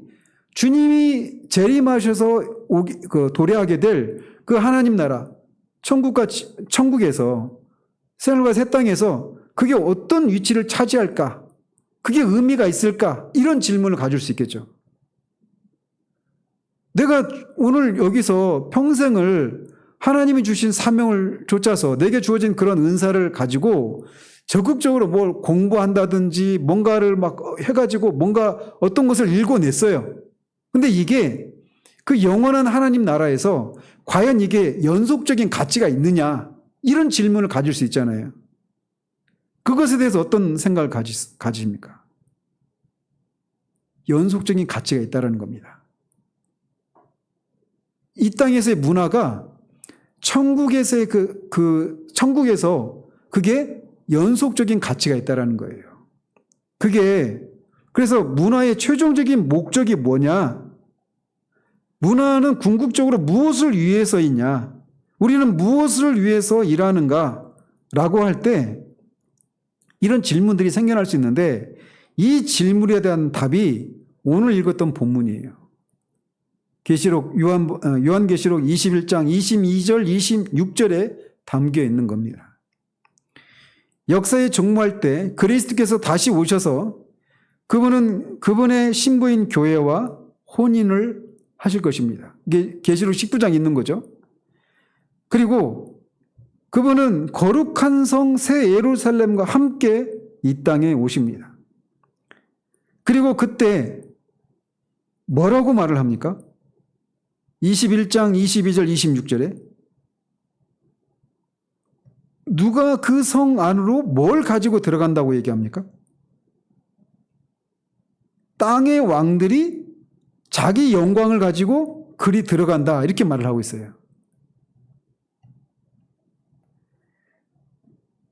주님이 재림하셔서 도래하게 될 그 하나님 나라, 천국에서, 새하늘과 새 땅에서 그게 어떤 위치를 차지할까? 그게 의미가 있을까? 이런 질문을 가질 수 있겠죠. 내가 오늘 여기서 평생을 하나님이 주신 사명을 좇아서 내게 주어진 그런 은사를 가지고 적극적으로 뭘 공부한다든지 뭔가를 막 해가지고 뭔가 어떤 것을 읽어냈어요. 근데 이게 그 영원한 하나님 나라에서 과연 이게 연속적인 가치가 있느냐? 이런 질문을 가질 수 있잖아요. 그것에 대해서 어떤 생각을 가지십니까? 연속적인 가치가 있다는 겁니다. 이 땅에서의 문화가 천국에서의 천국에서 그게 연속적인 가치가 있다는 거예요. 그게 그래서 문화의 최종적인 목적이 뭐냐? 문화는 궁극적으로 무엇을 위해서이냐? 우리는 무엇을 위해서 일하는가? 라고 할 때 이런 질문들이 생겨날 수 있는데 이 질문에 대한 답이 오늘 읽었던 본문이에요. 요한계시록 21장 22절 26절에 담겨 있는 겁니다. 역사에 종무할 때 그리스도께서 다시 오셔서 그분의 신부인 교회와 혼인을 하실 것입니다. 이게 계시록 19장 있는 거죠. 그리고 그분은 거룩한 성 새 예루살렘과 함께 이 땅에 오십니다. 그리고 그때 뭐라고 말을 합니까? 21장 22절 26절에 누가 그 성 안으로 뭘 가지고 들어간다고 얘기합니까? 땅의 왕들이 자기 영광을 가지고 그리 들어간다 이렇게 말을 하고 있어요.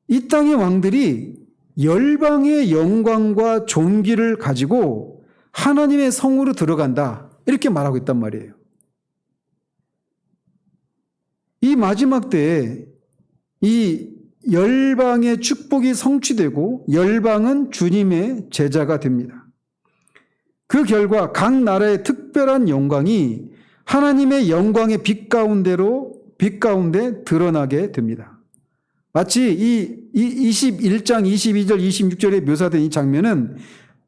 이 땅의 왕들이 열방의 영광과 존귀를 가지고 하나님의 성으로 들어간다 이렇게 말하고 있단 말이에요. 이 마지막 때에 이 열방의 축복이 성취되고 열방은 주님의 제자가 됩니다. 그 결과 각 나라의 특별한 영광이 하나님의 영광의 빛 가운데 드러나게 됩니다. 마치 이 21장 22절 26절에 묘사된 이 장면은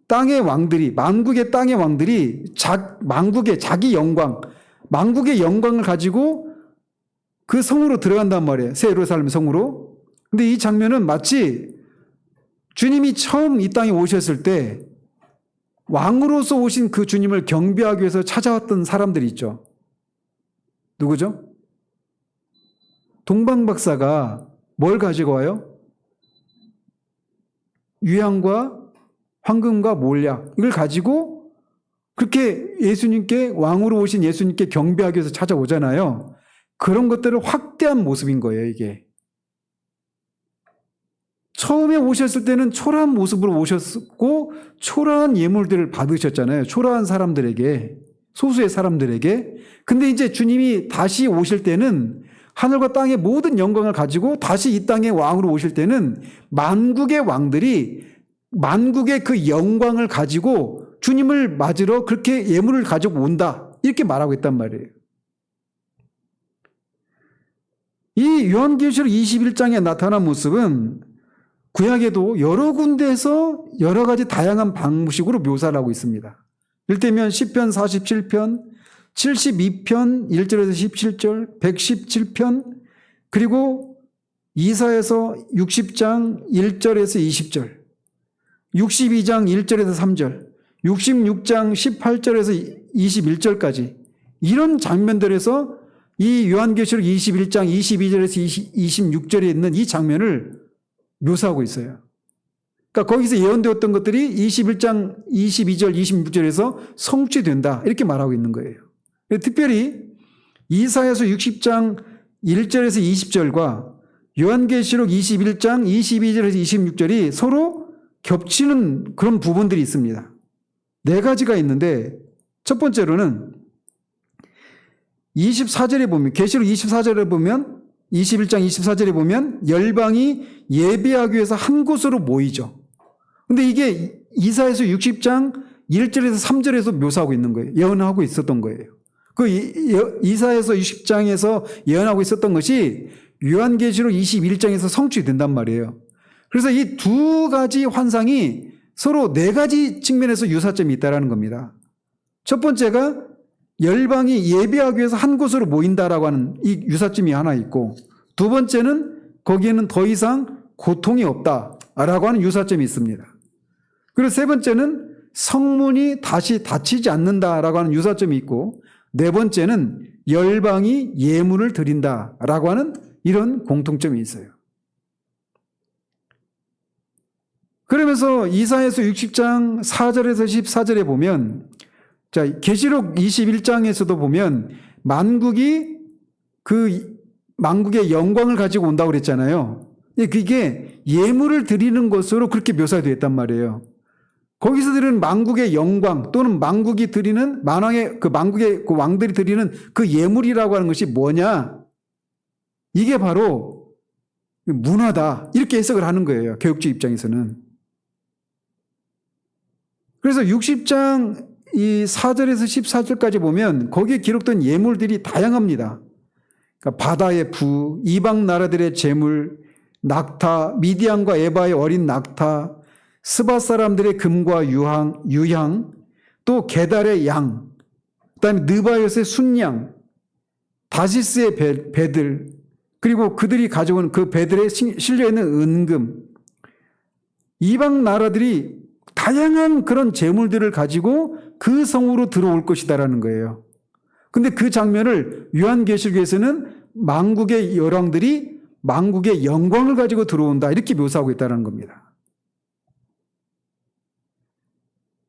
땅의 왕들이 만국의 땅의 왕들이 만국의 자기 영광 만국의 영광을 가지고 그 성으로 들어간단 말이에요. 새 예루살렘 성으로. 근데 이 장면은 마치 주님이 처음 이 땅에 오셨을 때 왕으로서 오신 그 주님을 경배하기 위해서 찾아왔던 사람들이 있죠. 누구죠? 동방박사가 뭘 가지고 와요? 유향과 황금과 몰약 이걸 가지고 그렇게 예수님께 왕으로 오신 예수님께 경배하기 위해서 찾아오잖아요. 그런 것들을 확대한 모습인 거예요, 이게. 처음에 오셨을 때는 초라한 모습으로 오셨고 초라한 예물들을 받으셨잖아요. 초라한 사람들에게, 소수의 사람들에게. 근데 이제 주님이 다시 오실 때는 하늘과 땅의 모든 영광을 가지고 다시 이 땅의 왕으로 오실 때는 만국의 왕들이 만국의 그 영광을 가지고 주님을 맞으러 그렇게 예물을 가지고 온다. 이렇게 말하고 있단 말이에요. 이 요한계시록 21장에 나타난 모습은 구약에도 여러 군데에서 여러 가지 다양한 방식으로 묘사를 하고 있습니다. 이를테면 시편 47편, 72편 1절에서 17절, 117편, 그리고 이사야서 60장 1절에서 20절. 62장 1절에서 3절, 66장 18절에서 21절까지 이런 장면들에서 이 요한계시록 21장 22절에서 26절에 있는 이 장면을 묘사하고 있어요. 그러니까 거기서 예언되었던 것들이 21장 22절 26절에서 성취된다 이렇게 말하고 있는 거예요. 특별히 이사야서 60장 1절에서 20절과 요한계시록 21장 22절에서 26절이 서로 겹치는 그런 부분들이 있습니다. 네 가지가 있는데 첫 번째로는 24절에 보면, 계시록 24절에 보면, 21장 24절에 보면 열방이 예배하기 위해서 한 곳으로 모이죠. 근데 이게 이사야서 60장 1절에서 3절에서 묘사하고 있는 거예요. 예언하고 있었던 거예요. 그 이사야서 60장에서 예언하고 있었던 것이 요한계시록 21장에서 성취된단 말이에요. 그래서 이 두 가지 환상이 서로 네 가지 측면에서 유사점이 있다는 겁니다. 첫 번째가 열방이 예배하기 위해서 한 곳으로 모인다라고 하는 이 유사점이 하나 있고, 두 번째는 거기에는 더 이상 고통이 없다라고 하는 유사점이 있습니다. 그리고 세 번째는 성문이 다시 닫히지 않는다라고 하는 유사점이 있고, 네 번째는 열방이 예물을 드린다라고 하는 이런 공통점이 있어요. 그러면서 이사야서 60장 4절에서 14절에 보면, 자, 계시록 21장에서도 보면 만국이 그 만국의 영광을 가지고 온다고 그랬잖아요. 그게 예물을 드리는 것으로 그렇게 묘사되어 있단 말이에요. 거기서 드리는 만국의 영광 또는 만국이 드리는 만국의 그 왕들이 드리는 그 예물이라고 하는 것이 뭐냐? 이게 바로 문화다. 이렇게 해석을 하는 거예요. 교육주 입장에서는. 그래서 60장 이 4절에서 14절까지 보면 거기에 기록된 예물들이 다양합니다. 그러니까 바다의 부, 이방 나라들의 재물, 낙타, 미디안과 에바의 어린 낙타, 스바 사람들의 금과 유향, 또 게달의 양, 그다음에 느바요스의 순양, 다시스의 배들, 그리고 그들이 가져온 그 배들에 실려 있는 은금, 이방 나라들이 다양한 그런 재물들을 가지고 그 성으로 들어올 것이다라는 거예요. 근데 그 장면을 요한계시록에서는 만국의 열왕들이 만국의 영광을 가지고 들어온다 이렇게 묘사하고 있다는 겁니다.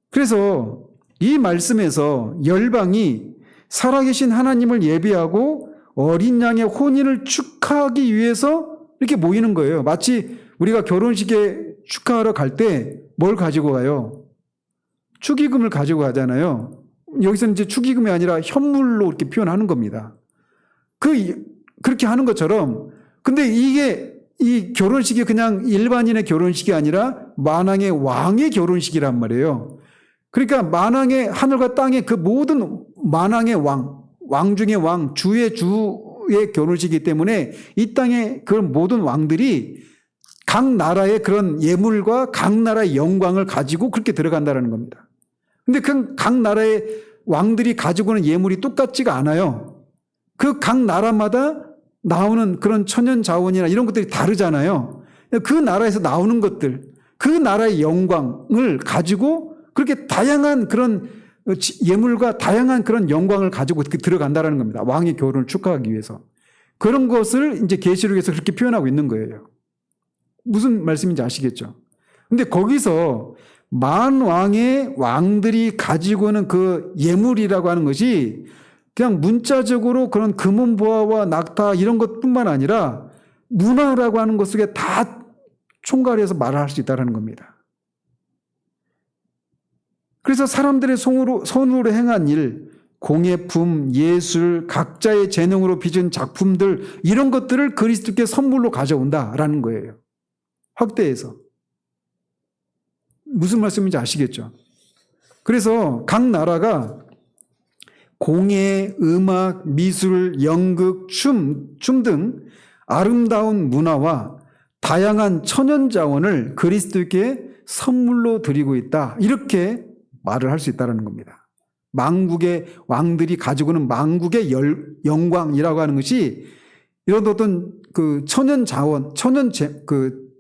그래서 이 말씀에서 열방이 살아계신 하나님을 예배하고 어린 양의 혼인을 축하하기 위해서 이렇게 모이는 거예요. 마치 우리가 결혼식에 축하하러 갈 때 뭘 가지고 가요? 축의금을 가지고 가잖아요. 여기서는 이제 축의금이 아니라 현물로 이렇게 표현하는 겁니다. 그렇게 하는 것처럼, 근데 이게 이 결혼식이 그냥 일반인의 결혼식이 아니라 만왕의 왕의 결혼식이란 말이에요. 그러니까 만왕의 하늘과 땅의 그 모든 만왕의 왕 중의 왕, 주의 결혼식이기 때문에 이 땅의 그런 모든 왕들이 각 나라의 그런 예물과 각 나라의 영광을 가지고 그렇게 들어간다는 겁니다. 근데 그 각 나라의 왕들이 가지고 오는 예물이 똑같지가 않아요. 그 각 나라마다 나오는 그런 천연 자원이나 이런 것들이 다르잖아요. 그 나라에서 나오는 것들, 그 나라의 영광을 가지고 그렇게 다양한 그런 예물과 다양한 그런 영광을 가지고 들어간다는 겁니다. 왕의 결혼을 축하하기 위해서. 그런 것을 이제 계시록에서 그렇게 표현하고 있는 거예요. 무슨 말씀인지 아시겠죠? 근데 거기서 만왕의 왕들이 가지고 오는 그 예물이라고 하는 것이 그냥 문자적으로 그런 금은보화와 낙타 이런 것뿐만 아니라 문화라고 하는 것 속에 다 총괄해서 말할 수 있다는 겁니다. 그래서 사람들의 손으로 행한 일, 공예품, 예술, 각자의 재능으로 빚은 작품들 이런 것들을 그리스도께 선물로 가져온다라는 거예요. 확대해서. 무슨 말씀인지 아시겠죠? 그래서 각 나라가 공예, 음악, 미술, 연극, 춤 등 아름다운 문화와 다양한 천연 자원을 그리스도께 선물로 드리고 있다. 이렇게 말을 할 수 있다는 겁니다. 만국의 왕들이 가지고는 만국의 영광이라고 하는 것이 이런 어떤 그 천연 자원,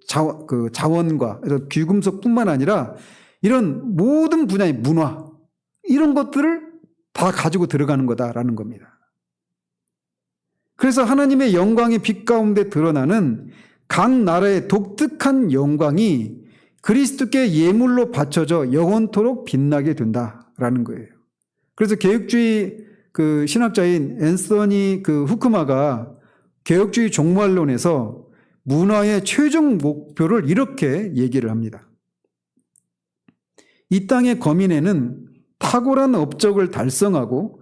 자원과 이런 귀금속뿐만 아니라 이런 모든 분야의 문화 이런 것들을 다 가지고 들어가는 거다라는 겁니다. 그래서 하나님의 영광의 빛 가운데 드러나는 각 나라의 독특한 영광이 그리스도께 예물로 바쳐져 영원토록 빛나게 된다라는 거예요. 그래서 개혁주의 신학자인 앤서니 후크마가 개혁주의 종말론에서 문화의 최종 목표를 이렇게 얘기를 합니다. 이 땅의 거민에는 탁월한 업적을 달성하고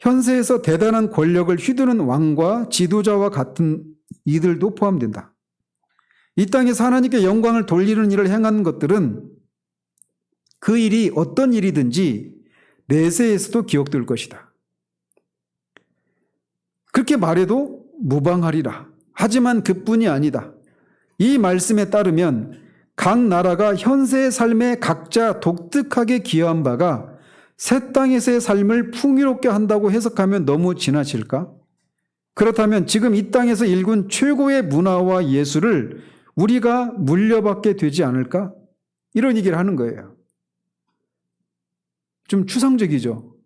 현세에서 대단한 권력을 휘두르는 왕과 지도자와 같은 이들도 포함된다. 이 땅에서 하나님께 영광을 돌리는 일을 행하는 것들은 그 일이 어떤 일이든지 내세에서도 기억될 것이다. 그렇게 말해도 무방하리라. 하지만 그뿐이 아니다. 이 말씀에 따르면 각 나라가 현세의 삶에 각자 독특하게 기여한 바가 새 땅에서의 삶을 풍요롭게 한다고 해석하면 너무 지나칠까? 그렇다면 지금 이 땅에서 일군 최고의 문화와 예술을 우리가 물려받게 되지 않을까? 이런 얘기를 하는 거예요. 좀 추상적이죠.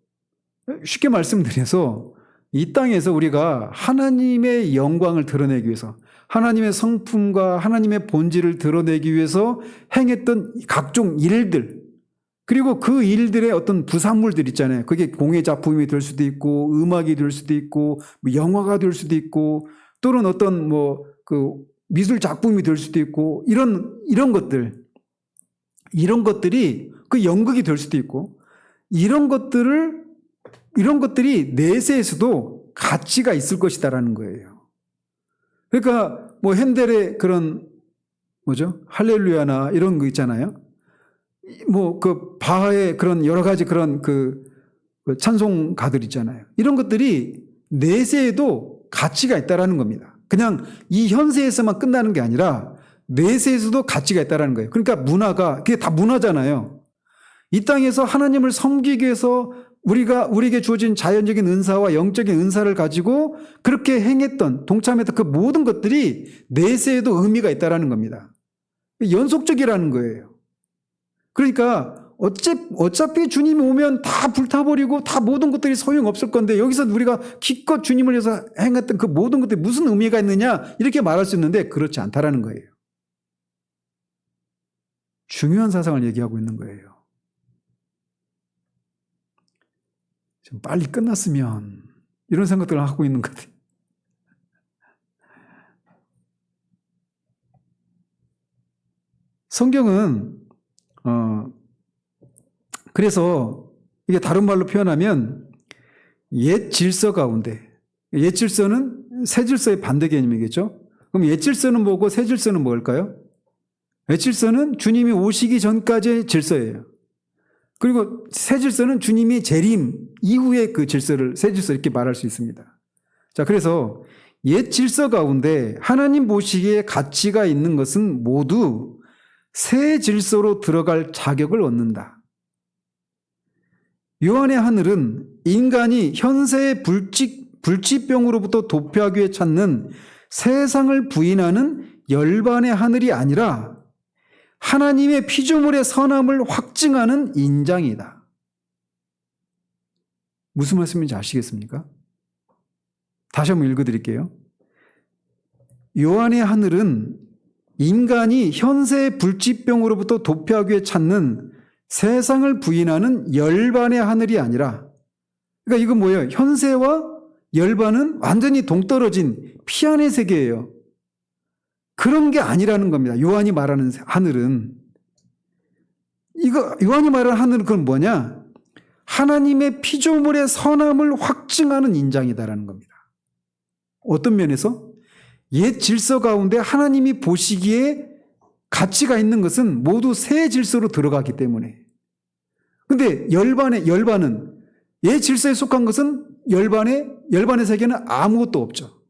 쉽게 말씀드려서 이 땅에서 우리가 하나님의 영광을 드러내기 위해서 하나님의 성품과 하나님의 본질을 드러내기 위해서 행했던 각종 일들 그리고 그 일들의 어떤 부산물들 있잖아요. 그게 공예 작품이 될 수도 있고 음악이 될 수도 있고 영화가 될 수도 있고 또는 어떤 미술 작품이 될 수도 있고 이런 것들이 그 연극이 될 수도 있고 이런 것들이 내세에서도 가치가 있을 것이다라는 거예요. 그러니까 핸델의 그런 할렐루야나 이런 거 있잖아요. 바하의 그런 여러 가지 그런 찬송가들 있잖아요. 이런 것들이 내세에도 가치가 있다라는 겁니다. 그냥 이 현세에서만 끝나는 게 아니라 내세에서도 가치가 있다라는 거예요. 그러니까 그게 다 문화잖아요. 이 땅에서 하나님을 섬기기 위해서 우리에게 주어진 자연적인 은사와 영적인 은사를 가지고 그렇게 행했던 동참했던 그 모든 것들이 내세에도 의미가 있다라는 겁니다. 연속적이라는 거예요. 그러니까 어차피 주님이 오면 다 불타버리고 다 모든 것들이 소용없을 건데 여기서 우리가 기껏 주님을 위해서 행했던 그 모든 것들이 무슨 의미가 있느냐 이렇게 말할 수 있는데 그렇지 않다라는 거예요. 중요한 사상을 얘기하고 있는 거예요. 좀 빨리 끝났으면 이런 생각들을 하고 있는 것 같아요. 성경은 그래서 이게 다른 말로 표현하면 옛 질서 가운데 옛 질서는 새 질서의 반대 개념이겠죠. 그럼 옛 질서는 뭐고 새 질서는 뭘까요? 옛 질서는 주님이 오시기 전까지의 질서예요. 그리고 새 질서는 주님이 재림 이후의 그 질서를 새 질서 이렇게 말할 수 있습니다. 자, 그래서 옛 질서 가운데 하나님 보시기에 가치가 있는 것은 모두 새 질서로 들어갈 자격을 얻는다. 요한의 하늘은 인간이 현세의 불치병으로부터 도피하기 위해 찾는 세상을 부인하는 열반의 하늘이 아니라 하나님의 피조물의 선함을 확증하는 인장이다. 무슨 말씀인지 아시겠습니까? 다시 한번 읽어드릴게요. 요한의 하늘은 인간이 현세의 불치병으로부터 도피하기 위해 찾는 세상을 부인하는 열반의 하늘이 아니라, 그러니까 이건 뭐예요? 현세와 열반은 완전히 동떨어진 피안의 세계예요. 그런 게 아니라는 겁니다. 요한이 말하는 하늘은. 요한이 말하는 하늘은 그건 뭐냐? 하나님의 피조물의 선함을 확증하는 인장이다라는 겁니다. 어떤 면에서? 옛 질서 가운데 하나님이 보시기에 가치가 있는 것은 모두 새 질서로 들어가기 때문에. 근데 열반은 옛 질서에 속한 것은 열반의 세계는 아무것도 없죠.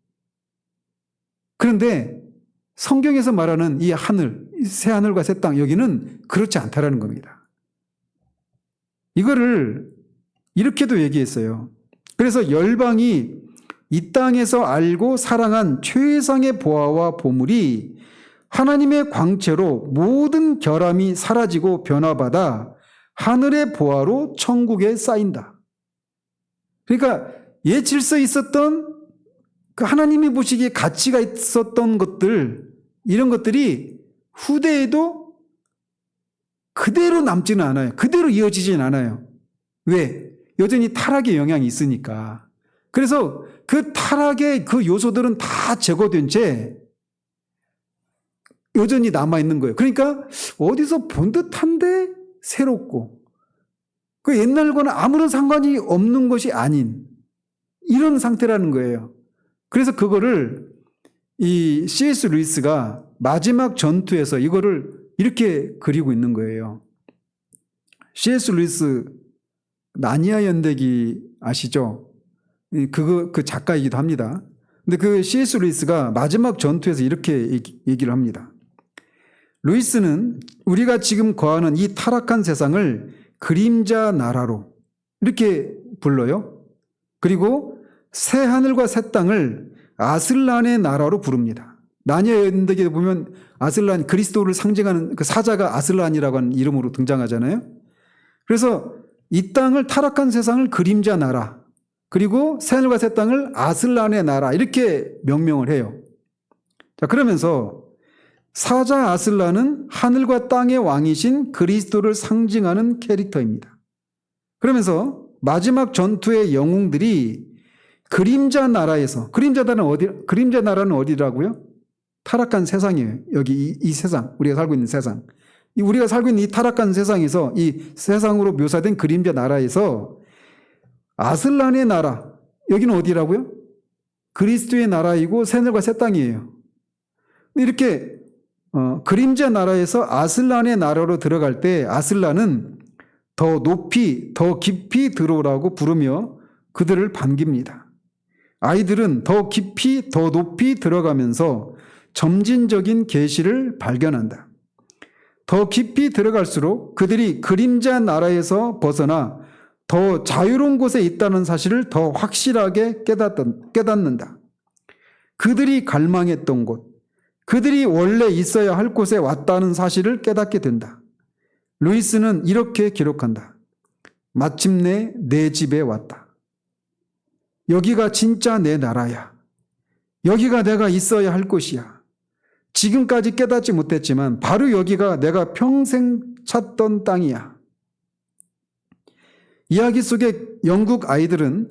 그런데 성경에서 말하는 이 하늘, 새 하늘과 새 땅, 여기는 그렇지 않다라는 겁니다. 이거를 이렇게도 얘기했어요. 그래서 열방이 이 땅에서 알고 사랑한 최상의 보화와 보물이 하나님의 광채로 모든 결함이 사라지고 변화받아 하늘의 보화로 천국에 쌓인다. 그러니까 옛 질서에 있었던 그 하나님이 보시기에 가치가 있었던 것들, 이런 것들이 후대에도 그대로 남지는 않아요. 그대로 이어지지는 않아요. 왜? 여전히 타락의 영향이 있으니까. 그래서 그 타락의 그 요소들은 다 제거된 채 여전히 남아있는 거예요. 그러니까 어디서 본 듯한데 새롭고 그 옛날과는 아무런 상관이 없는 것이 아닌 이런 상태라는 거예요. 그래서 그거를 이 C.S. 루이스가 마지막 전투에서 이거를 이렇게 그리고 있는 거예요. C.S. 루이스 나니아 연대기 아시죠? 그 작가이기도 합니다. 근데 그 C.S. 루이스가 마지막 전투에서 이렇게 얘기를 합니다. 루이스는 우리가 지금 거하는 이 타락한 세상을 그림자 나라로 이렇게 불러요. 그리고 새 하늘과 새 땅을 아슬란의 나라로 부릅니다. 나니아 연대기에 보면 아슬란, 그리스도를 상징하는 그 사자가 아슬란이라고 하는 이름으로 등장하잖아요. 그래서 이 땅을, 타락한 세상을 그림자 나라, 그리고 새 하늘과 새 땅을 아슬란의 나라 이렇게 명명을 해요. 자, 그러면서 사자 아슬란은 하늘과 땅의 왕이신 그리스도를 상징하는 캐릭터입니다. 그러면서 마지막 전투의 영웅들이 그림자 나라에서, 그림자 나라는 어디라고요? 타락한 세상이에요. 여기 이 세상, 우리가 살고 있는 세상. 우리가 살고 있는 이 타락한 세상에서, 이 세상으로 묘사된 그림자 나라에서 아슬란의 나라, 여기는 어디라고요? 그리스도의 나라이고 새하늘과 새 땅이에요. 이렇게 그림자 나라에서 아슬란의 나라로 들어갈 때 아슬란은 더 높이, 더 깊이 들어오라고 부르며 그들을 반깁니다. 아이들은 더 깊이, 더 높이 들어가면서 점진적인 계시를 발견한다. 더 깊이 들어갈수록 그들이 그림자 나라에서 벗어나 더 자유로운 곳에 있다는 사실을 더 확실하게 깨닫는다. 그들이 갈망했던 곳, 그들이 원래 있어야 할 곳에 왔다는 사실을 깨닫게 된다. 루이스는 이렇게 기록한다. 마침내 내 집에 왔다. 여기가 진짜 내 나라야. 여기가 내가 있어야 할 곳이야. 지금까지 깨닫지 못했지만 바로 여기가 내가 평생 찾던 땅이야. 이야기 속의 영국 아이들은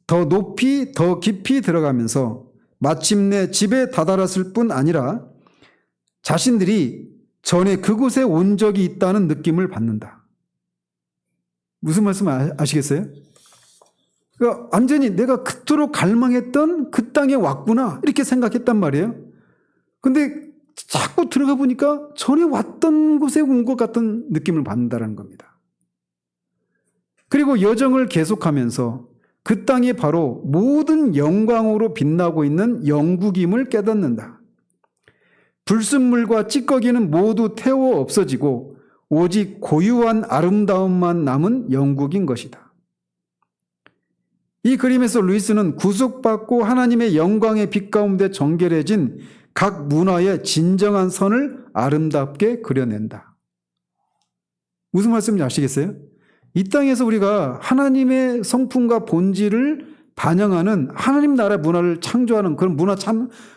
더 높이, 더 깊이 들어가면서 마침내 집에 다다랐을 뿐 아니라 자신들이 전에 그곳에 온 적이 있다는 느낌을 받는다. 무슨 말씀 아시겠어요? 그러니까 완전히 내가 그토록 갈망했던 그 땅에 왔구나 이렇게 생각했단 말이에요. 근데 자꾸 들어가 보니까 전에 왔던 곳에 온 것 같은 느낌을 받는다는 겁니다. 그리고 여정을 계속하면서 그 땅이 바로 모든 영광으로 빛나고 있는 영국임을 깨닫는다. 불순물과 찌꺼기는 모두 태워 없어지고 오직 고유한 아름다움만 남은 영국인 것이다. 이 그림에서 루이스는 구속받고 하나님의 영광의 빛 가운데 정결해진 각 문화의 진정한 선을 아름답게 그려낸다. 무슨 말씀인지 아시겠어요? 이 땅에서 우리가 하나님의 성품과 본질을 반영하는 하나님 나라 문화를 창조하는 그런 문화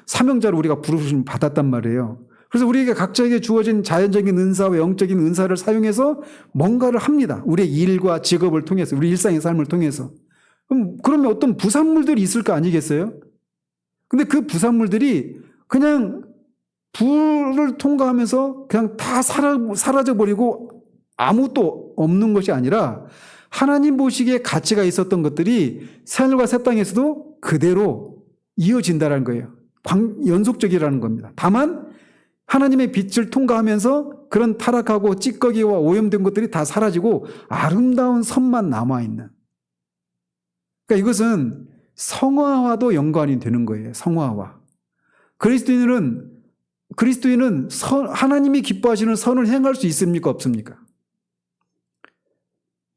사명자로 우리가 부르심 받았단 말이에요. 그래서 우리에게 각자에게 주어진 자연적인 은사와 영적인 은사를 사용해서 뭔가를 합니다. 우리의 일과 직업을 통해서, 우리 일상의 삶을 통해서. 그러면 어떤 부산물들이 있을 거 아니겠어요? 근데 그 부산물들이 그냥 불을 통과하면서 그냥 다 사라져버리고 아무것도 없는 것이 아니라 하나님 보시기에 가치가 있었던 것들이 새하늘과 새 땅에서도 그대로 이어진다는 거예요. 연속적이라는 겁니다. 다만 하나님의 빛을 통과하면서 그런 타락하고 찌꺼기와 오염된 것들이 다 사라지고 아름다운 선만 남아있는. 그러니까 이것은 성화와도 연관이 되는 거예요. 성화와. 그리스도인은 하나님이 기뻐하시는 선을 행할 수 있습니까? 없습니까?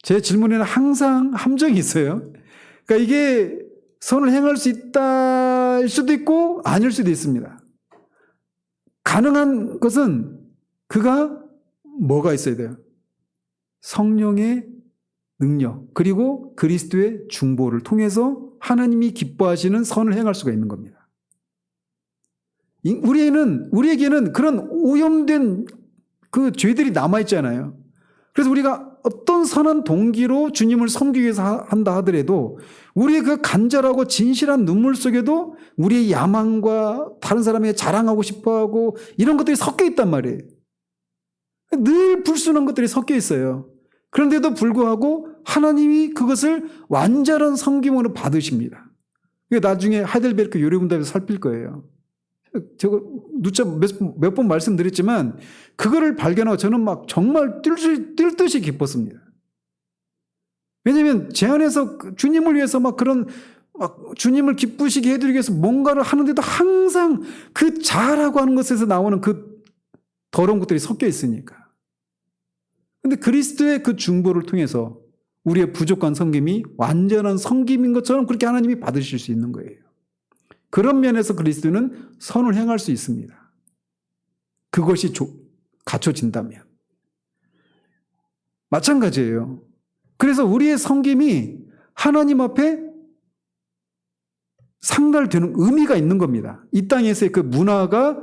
제 질문에는 항상 함정이 있어요. 그러니까 이게 선을 행할 수 있다일 수도 있고 아닐 수도 있습니다. 가능한 것은 그가 뭐가 있어야 돼요? 성령의 능력 그리고 그리스도의 중보를 통해서 하나님이 기뻐하시는 선을 행할 수가 있는 겁니다. 우리에게는 그런 오염된 그 죄들이 남아있잖아요. 그래서 우리가 어떤 선한 동기로 주님을 섬기기 위해서 한다 하더라도 우리의 그 간절하고 진실한 눈물 속에도 우리의 야망과 다른 사람에게 자랑하고 싶어하고 이런 것들이 섞여 있단 말이에요. 늘 불순한 것들이 섞여 있어요. 그런데도 불구하고 하나님이 그것을 완전한 섬김으로 받으십니다. 나중에 하이델베르크 요리문답에서 살필 거예요. 제가 누차 몇 번 말씀드렸지만 그거를 발견하고 저는 막 정말 뛸 듯이 기뻤습니다. 왜냐하면 제 안에서 주님을 위해서 막 그런 주님을 기쁘시게 해드리기 위해서 뭔가를 하는데도 항상 그 자라고 하는 것에서 나오는 그 더러운 것들이 섞여 있으니까. 근데 그리스도의 그 중보를 통해서 우리의 부족한 섬김이 완전한 섬김인 것처럼 그렇게 하나님이 받으실 수 있는 거예요. 그런 면에서 그리스도는 선을 행할 수 있습니다. 그것이 갖춰진다면. 마찬가지예요. 그래서 우리의 섬김이 하나님 앞에 상달되는 의미가 있는 겁니다. 이 땅에서의 그 문화가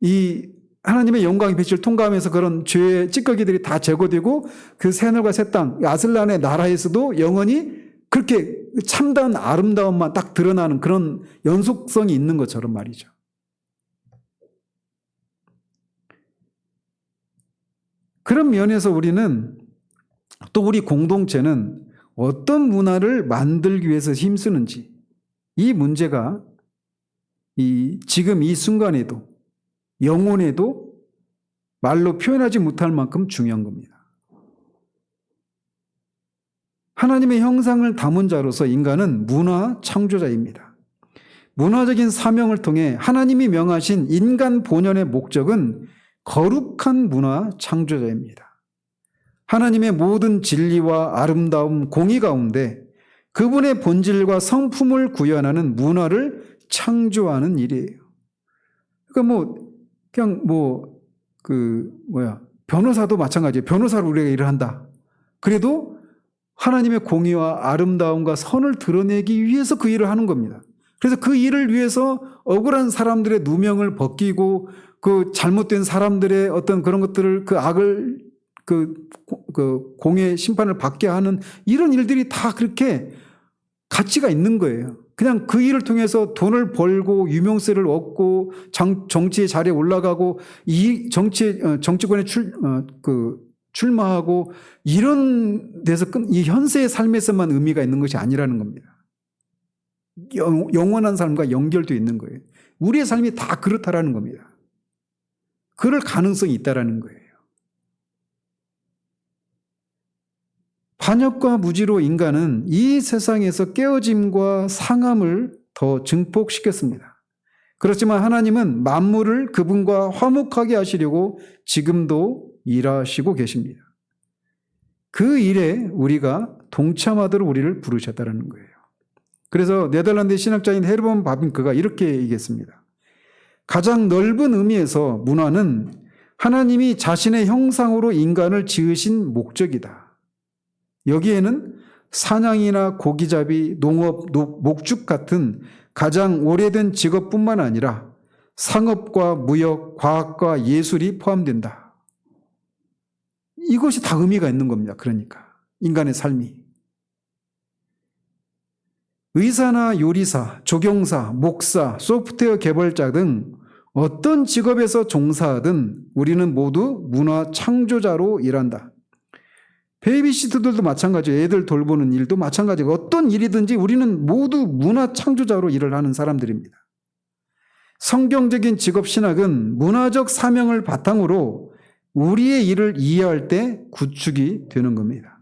이 하나님의 영광의 빛을 통과하면서 그런 죄의 찌꺼기들이 다 제거되고 그 새하늘과 새 땅, 아슬란의 나라에서도 영원히 그렇게 참다운 아름다움만 딱 드러나는 그런 연속성이 있는 것처럼 말이죠. 그런 면에서 우리는 또 우리 공동체는 어떤 문화를 만들기 위해서 힘쓰는지 이 문제가 지금 이 순간에도 영혼에도 말로 표현하지 못할 만큼 중요한 겁니다. 하나님의 형상을 담은 자로서 인간은 문화 창조자입니다. 문화적인 사명을 통해 하나님이 명하신 인간 본연의 목적은 거룩한 문화 창조자입니다. 하나님의 모든 진리와 아름다움, 공의 가운데 그분의 본질과 성품을 구현하는 문화를 창조하는 일이에요. 그러니까 변호사도 마찬가지예요. 변호사로 우리가 일을 한다. 그래도 하나님의 공의와 아름다움과 선을 드러내기 위해서 그 일을 하는 겁니다. 그래서 그 일을 위해서 억울한 사람들의 누명을 벗기고 그 잘못된 사람들의 어떤 그런 것들을 그 악을 그 공의 심판을 받게 하는 이런 일들이 다 그렇게 가치가 있는 거예요. 그냥 그 일을 통해서 돈을 벌고 유명세를 얻고 정치의 자리에 올라가고 이 정치권에 출마하고 이런 데서 이 현세의 삶에서만 의미가 있는 것이 아니라는 겁니다. 영원한 삶과 연결되어 있는 거예요. 우리의 삶이 다 그렇다라는 겁니다. 그럴 가능성이 있다라는 거예요. 반역과 무지로 인간은 이 세상에서 깨어짐과 상함을 더 증폭시켰습니다. 그렇지만 하나님은 만물을 그분과 화목하게 하시려고 지금도 일하시고 계십니다. 그 일에 우리가 동참하도록 우리를 부르셨다는 거예요. 그래서 네덜란드 신학자인 헤르먼 바빙크가 이렇게 얘기했습니다. 가장 넓은 의미에서 문화는 하나님이 자신의 형상으로 인간을 지으신 목적이다. 여기에는 사냥이나 고기잡이, 농업, 목축 같은 가장 오래된 직업뿐만 아니라 상업과 무역, 과학과 예술이 포함된다. 이것이 다 의미가 있는 겁니다. 그러니까 인간의 삶이. 의사나 요리사, 조경사, 목사, 소프트웨어 개발자 등 어떤 직업에서 종사하든 우리는 모두 문화 창조자로 일한다. 베이비시터들도 마찬가지예요. 애들 돌보는 일도 마찬가지고 어떤 일이든지 우리는 모두 문화 창조자로 일을 하는 사람들입니다. 성경적인 직업 신학은 문화적 사명을 바탕으로 우리의 일을 이해할 때 구축이 되는 겁니다.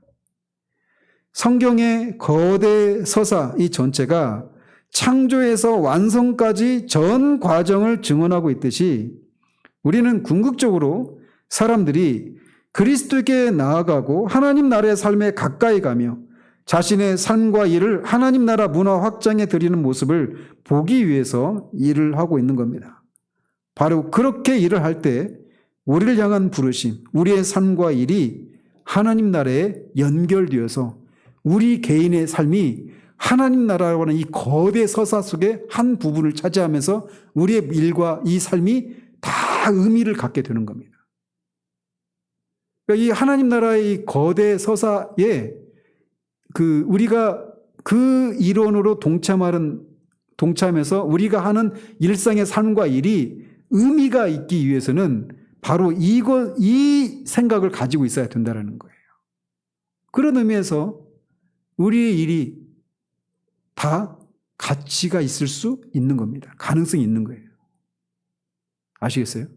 성경의 거대 서사 이 전체가 창조에서 완성까지 전 과정을 증언하고 있듯이 우리는 궁극적으로 사람들이 그리스도께 나아가고 하나님 나라의 삶에 가까이 가며 자신의 삶과 일을 하나님 나라 문화 확장에 드리는 모습을 보기 위해서 일을 하고 있는 겁니다. 바로 그렇게 일을 할 때 우리를 향한 부르심, 우리의 삶과 일이 하나님 나라에 연결되어서 우리 개인의 삶이 하나님 나라라고 하는 이 거대 서사 속의 한 부분을 차지하면서 우리의 일과 이 삶이 다 의미를 갖게 되는 겁니다. 그러니까 이 하나님 나라의 이 거대 서사에 우리가 그 일원으로 동참해서 우리가 하는 일상의 삶과 일이 의미가 있기 위해서는 바로 이 생각을 가지고 있어야 된다는 거예요. 그런 의미에서 우리의 일이 다 가치가 있을 수 있는 겁니다. 가능성이 있는 거예요. 아시겠어요?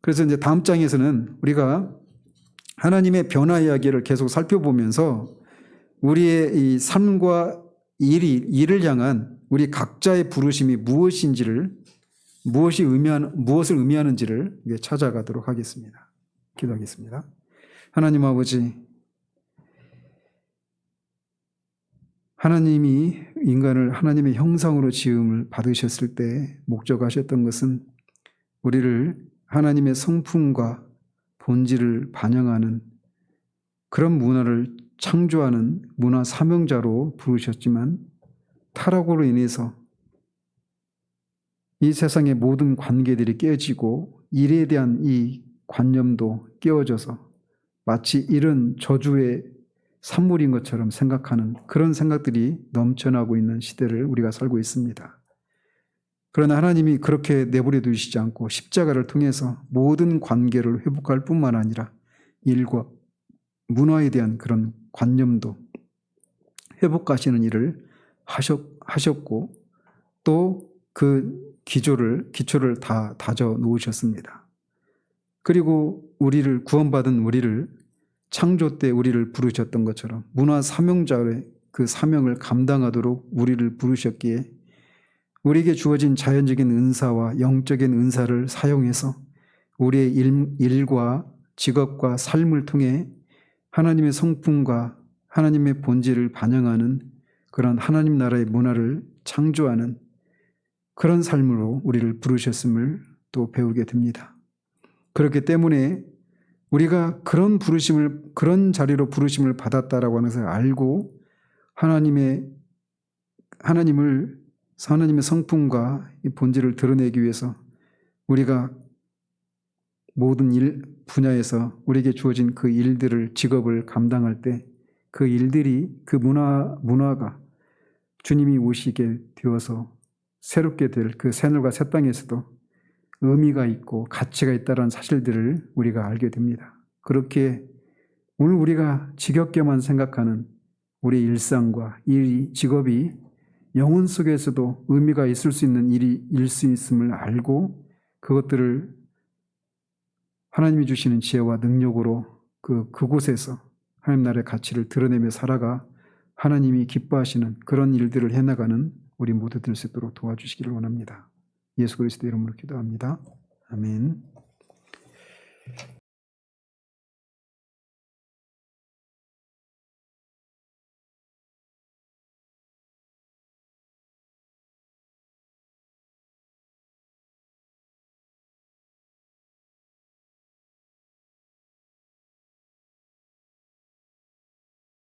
그래서 이제 다음 장에서는 우리가 하나님의 변화 이야기를 계속 살펴보면서 우리의 이 삶과 일을 향한 우리 각자의 부르심이 무엇을 의미하는지를 찾아가도록 하겠습니다. 기도하겠습니다. 하나님 아버지, 하나님이 인간을 하나님의 형상으로 지음을 받으셨을 때 목적하셨던 것은 우리를 하나님의 성품과 본질을 반영하는 그런 문화를 창조하는 문화 사명자로 부르셨지만 타락으로 인해서 이 세상의 모든 관계들이 깨지고 일에 대한 이 관념도 깨어져서 마치 일은 저주의 산물인 것처럼 생각하는 그런 생각들이 넘쳐나고 있는 시대를 우리가 살고 있습니다. 그러나 하나님이 그렇게 내버려 두시지 않고 십자가를 통해서 모든 관계를 회복할 뿐만 아니라 일과 문화에 대한 그런 관념도 회복하시는 일을 하셨고 또 그 기초를 다 다져 놓으셨습니다. 그리고 구원받은 우리를 창조 때 우리를 부르셨던 것처럼 문화 사명자의 그 사명을 감당하도록 우리를 부르셨기에 우리에게 주어진 자연적인 은사와 영적인 은사를 사용해서 우리의 일과 직업과 삶을 통해 하나님의 성품과 하나님의 본질을 반영하는 그런 하나님 나라의 문화를 창조하는 그런 삶으로 우리를 부르셨음을 또 배우게 됩니다. 그렇기 때문에 우리가 그런 자리로 부르심을 받았다라고 하는 것을 알고 하나님의 성품과 이 본질을 드러내기 위해서 우리가 모든 분야에서 우리에게 주어진 그 일들을, 직업을 감당할 때 그 일들이, 그 문화가 주님이 오시게 되어서 새롭게 될 그 새하늘과 새 땅에서도 의미가 있고 가치가 있다는 사실들을 우리가 알게 됩니다. 그렇게 오늘 우리가 지겹게만 생각하는 우리 일상과 직업이 영혼 속에서도 의미가 있을 수 있는 일일 수 있음을 알고 그것들을 하나님이 주시는 지혜와 능력으로 그곳에서 하나님 나라의 가치를 드러내며 살아가 하나님이 기뻐하시는 그런 일들을 해나가는 우리 모두 될 수 있도록 도와주시기를 원합니다. 예수 그리스도 이름으로 기도합니다. 아멘.